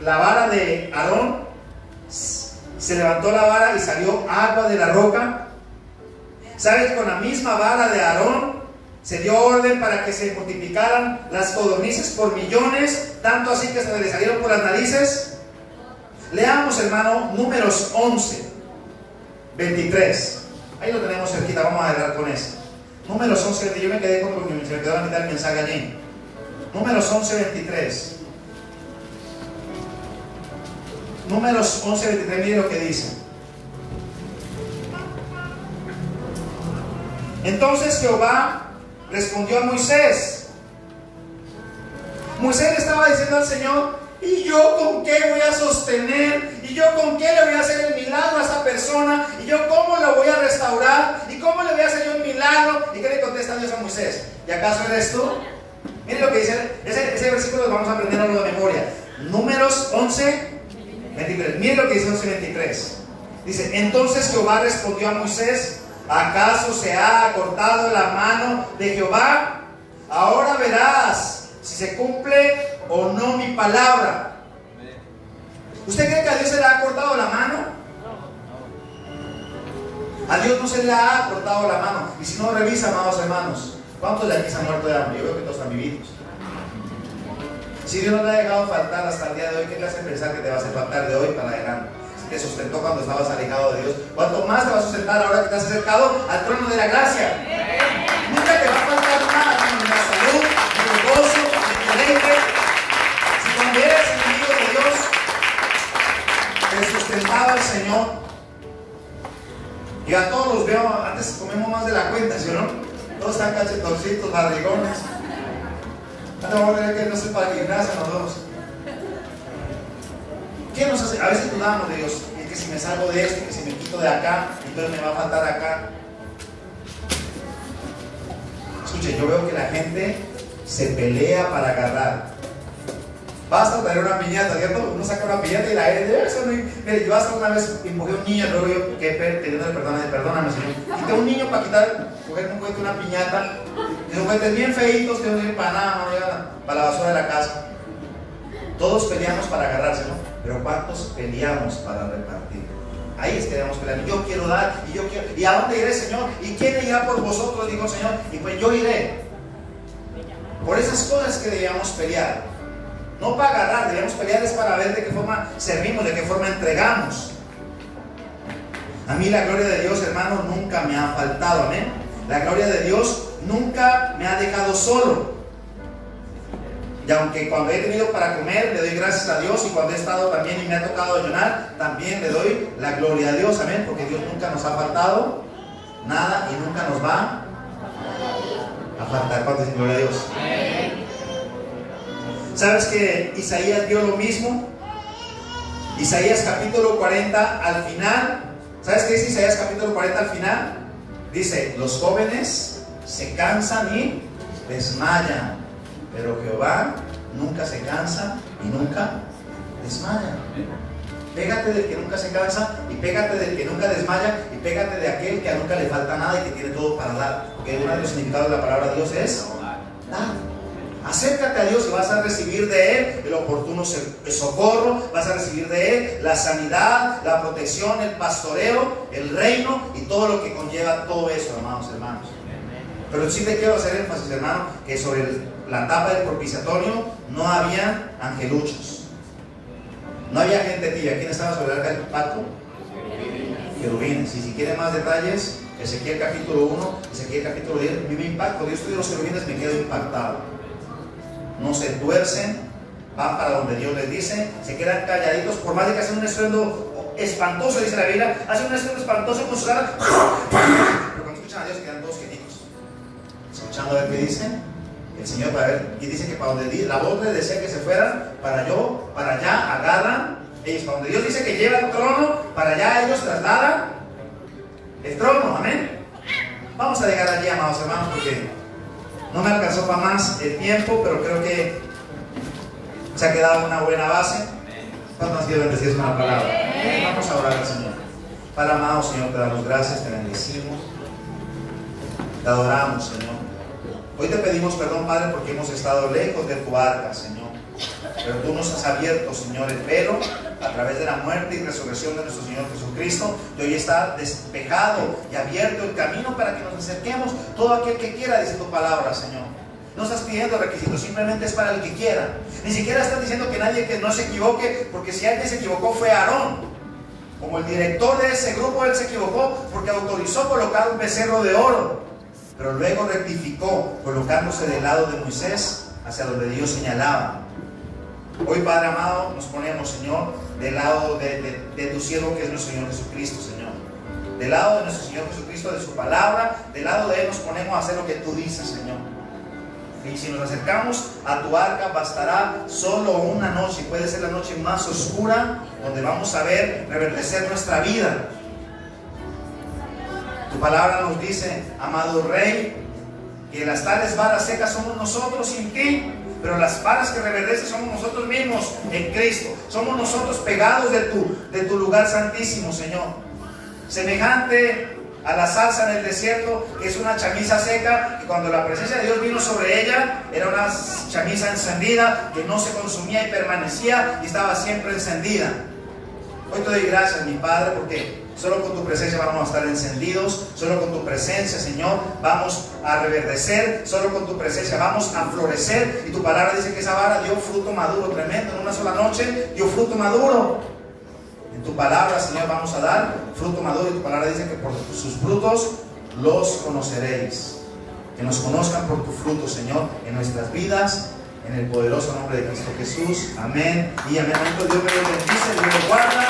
S1: la vara de Aarón se levantó la vara y salió agua de la roca ¿Sabes que con la misma vara de Aarón se dio orden para que se multiplicaran las codornices por millones, tanto así que se le salieron por las narices? Leamos, hermano, Números 11, 23. Ahí lo tenemos cerquita, vamos a agarrar con eso. Números 11, 23. Yo me quedé con porque se me quedó la mitad del mensaje allí. Números 11, 23. Números 11, 23, mire lo que dice. Entonces Jehová respondió a Moisés. Moisés le estaba diciendo al Señor: ¿y yo con qué voy a sostener? ¿Y yo con qué le voy a hacer el milagro a esa persona? ¿Y yo cómo lo voy a restaurar? ¿Y cómo le voy a hacer yo un milagro? ¿Y qué le contesta Dios a Moisés? ¿Y acaso eres tú? Miren lo que dice, ese versículo lo vamos a aprender ahora de memoria. Números 11, 23. Miren lo que dice 11, 23. Dice: entonces Jehová respondió a Moisés: ¿acaso se ha acortado la mano de Jehová? Ahora verás si se cumple o no mi palabra. ¿Usted cree que a Dios se le ha cortado la mano? A Dios no se le ha cortado la mano. Y si no, revisa, amados hermanos, ¿cuántos de aquí se han muerto de hambre? Yo creo que todos están vivitos. Si Dios no te ha dejado faltar hasta el día de hoy, ¿qué te hace pensar que te va a hacer faltar de hoy para adelante? Si te sustentó cuando estabas alejado de Dios, ¿cuánto más te va a sustentar ahora que te has acercado al trono de la gracia? Nunca te va a faltar nada, ni la salud, ni el gozo, ni el deleite. Si cuando eres enemigo de Dios, te sustentaba el Señor. Y a todos los veo, antes comemos más de la cuenta, ¿sí o no? Todos están cachetoncitos, barrigones. Vamos a tener que no sé para gimnasia nosotros. ¿Qué nos hace? A veces dudamos de Dios. Es que si me salgo de esto, que si me quito de acá, entonces me va a faltar acá. Escuche, yo veo que la gente se pelea para agarrar. Basta traer una piñata, ¿cierto? Uno saca una piñata y la gente, eso no. Mire, yo hasta una vez empujé a un niño, luego yo, pidiéndole perdóname, señor. Quité a un niño para coger un juguete, una piñata. Y los juguetes bien feitos, que no sirven para nada, para la basura de la casa. Todos peleamos para agarrarse, ¿no? Pero ¿cuántos peleamos para repartir? Ahí es que debemos pelear. Yo quiero dar, y yo quiero. ¿Y a dónde iré, Señor? ¿Y quién irá por vosotros? Dijo el Señor. Y pues yo iré. Por esas cosas que debíamos pelear. No para agarrar, debemos pelear es para ver de qué forma servimos, de qué forma entregamos. A mí la gloria de Dios, hermano, nunca me ha faltado, amén. La gloria de Dios nunca me ha dejado solo. Y aunque cuando he tenido para comer, le doy gracias a Dios, y cuando he estado también y me ha tocado ayunar, también le doy la gloria a Dios, amén, porque Dios nunca nos ha faltado nada y nunca nos va a faltar. ¿Cuánto es gloria a Dios? ¿Sabes que Isaías vio lo mismo? Isaías capítulo 40 al final. ¿Sabes qué dice Isaías capítulo 40 al final? Dice: los jóvenes se cansan y desmayan, pero Jehová nunca se cansa y nunca desmaya. Pégate del que nunca se cansa, y pégate del que nunca desmaya, y pégate de aquel que a nunca le falta nada y que tiene todo para dar. Porque uno de los significados de la palabra Dios es dar. Acércate a Dios y vas a recibir de Él el oportuno socorro, vas a recibir de Él la sanidad, la protección, el pastoreo, el reino y todo lo que conlleva todo eso, amados hermanos. Pero sí te quiero hacer énfasis, hermano, que sobre la tapa del propiciatorio no había angeluchos, no había gente tibia. ¿Quién estaba sobre el arca del pacto? Querubines. Y si quieren más detalles, Ezequiel capítulo 1, Ezequiel capítulo 10, a mí me impactó. Yo estudio los querubines, me quedo impactado. No se tuercen, van para donde Dios les dice, se quedan calladitos, por más de que hacen un estruendo espantoso, dice la Biblia, hacen un estruendo espantoso con sus alas, pero cuando escuchan a Dios quedan todos quietitos, escuchando a ver qué dice el Señor, para ver. Y dice que para donde la voz les decía que se fueran, para allá agarran ellos. Para donde Dios dice que lleva el trono, para allá ellos trasladan el trono, amén. Vamos a dejar allí, amados hermanos, porque no me alcanzó para más el tiempo, pero creo que se ha quedado una buena base. ¿Cuántos han sido bendecidos con la palabra? Vamos a orar al Señor. Padre amado, Señor, te damos gracias, te bendecimos, te adoramos, Señor. Hoy te pedimos perdón, Padre, porque hemos estado lejos de tu arca, Señor. Pero tú nos has abierto, Señor, el velo a través de la muerte y resurrección de nuestro Señor Jesucristo. Y hoy está despejado y abierto el camino para que nos acerquemos. Todo aquel que quiera, dice tu palabra, Señor. No estás pidiendo requisitos, simplemente es para el que quiera. Ni siquiera estás diciendo que nadie que no se equivoque, porque si alguien se equivocó fue Aarón. Como el director de ese grupo, él se equivocó porque autorizó colocar un becerro de oro, pero luego rectificó colocándose del lado de Moisés hacia donde Dios señalaba. Hoy, Padre amado, nos ponemos, Señor, del lado de tu siervo, que es nuestro Señor Jesucristo, Señor. Del lado de nuestro Señor Jesucristo, de su palabra, del lado de Él nos ponemos a hacer lo que tú dices, Señor. Y si nos acercamos a tu arca, bastará solo una noche, puede ser la noche más oscura, donde vamos a ver reverdecer nuestra vida. Tu palabra nos dice, amado Rey, que las tales varas secas somos nosotros sin ti, pero las varas que reverdecen somos nosotros mismos en Cristo. Somos nosotros pegados de tu lugar santísimo, Señor. Semejante a la zarza en el desierto, que es una chamisa seca, que cuando la presencia de Dios vino sobre ella, era una chamisa encendida, que no se consumía y permanecía, y estaba siempre encendida. Hoy te doy gracias, mi Padre, porque solo con tu presencia vamos a estar encendidos, solo con tu presencia, Señor, vamos a reverdecer, solo con tu presencia vamos a florecer. Y tu palabra dice que esa vara dio fruto maduro tremendo, en una sola noche dio fruto maduro. En tu palabra, Señor, vamos a dar fruto maduro, y tu palabra dice que por sus frutos los conoceréis. Que nos conozcan por tu fruto, Señor, en nuestras vidas, en el poderoso nombre de Cristo Jesús. Amén y amén. Dios me lo bendice, Dios me lo guarda.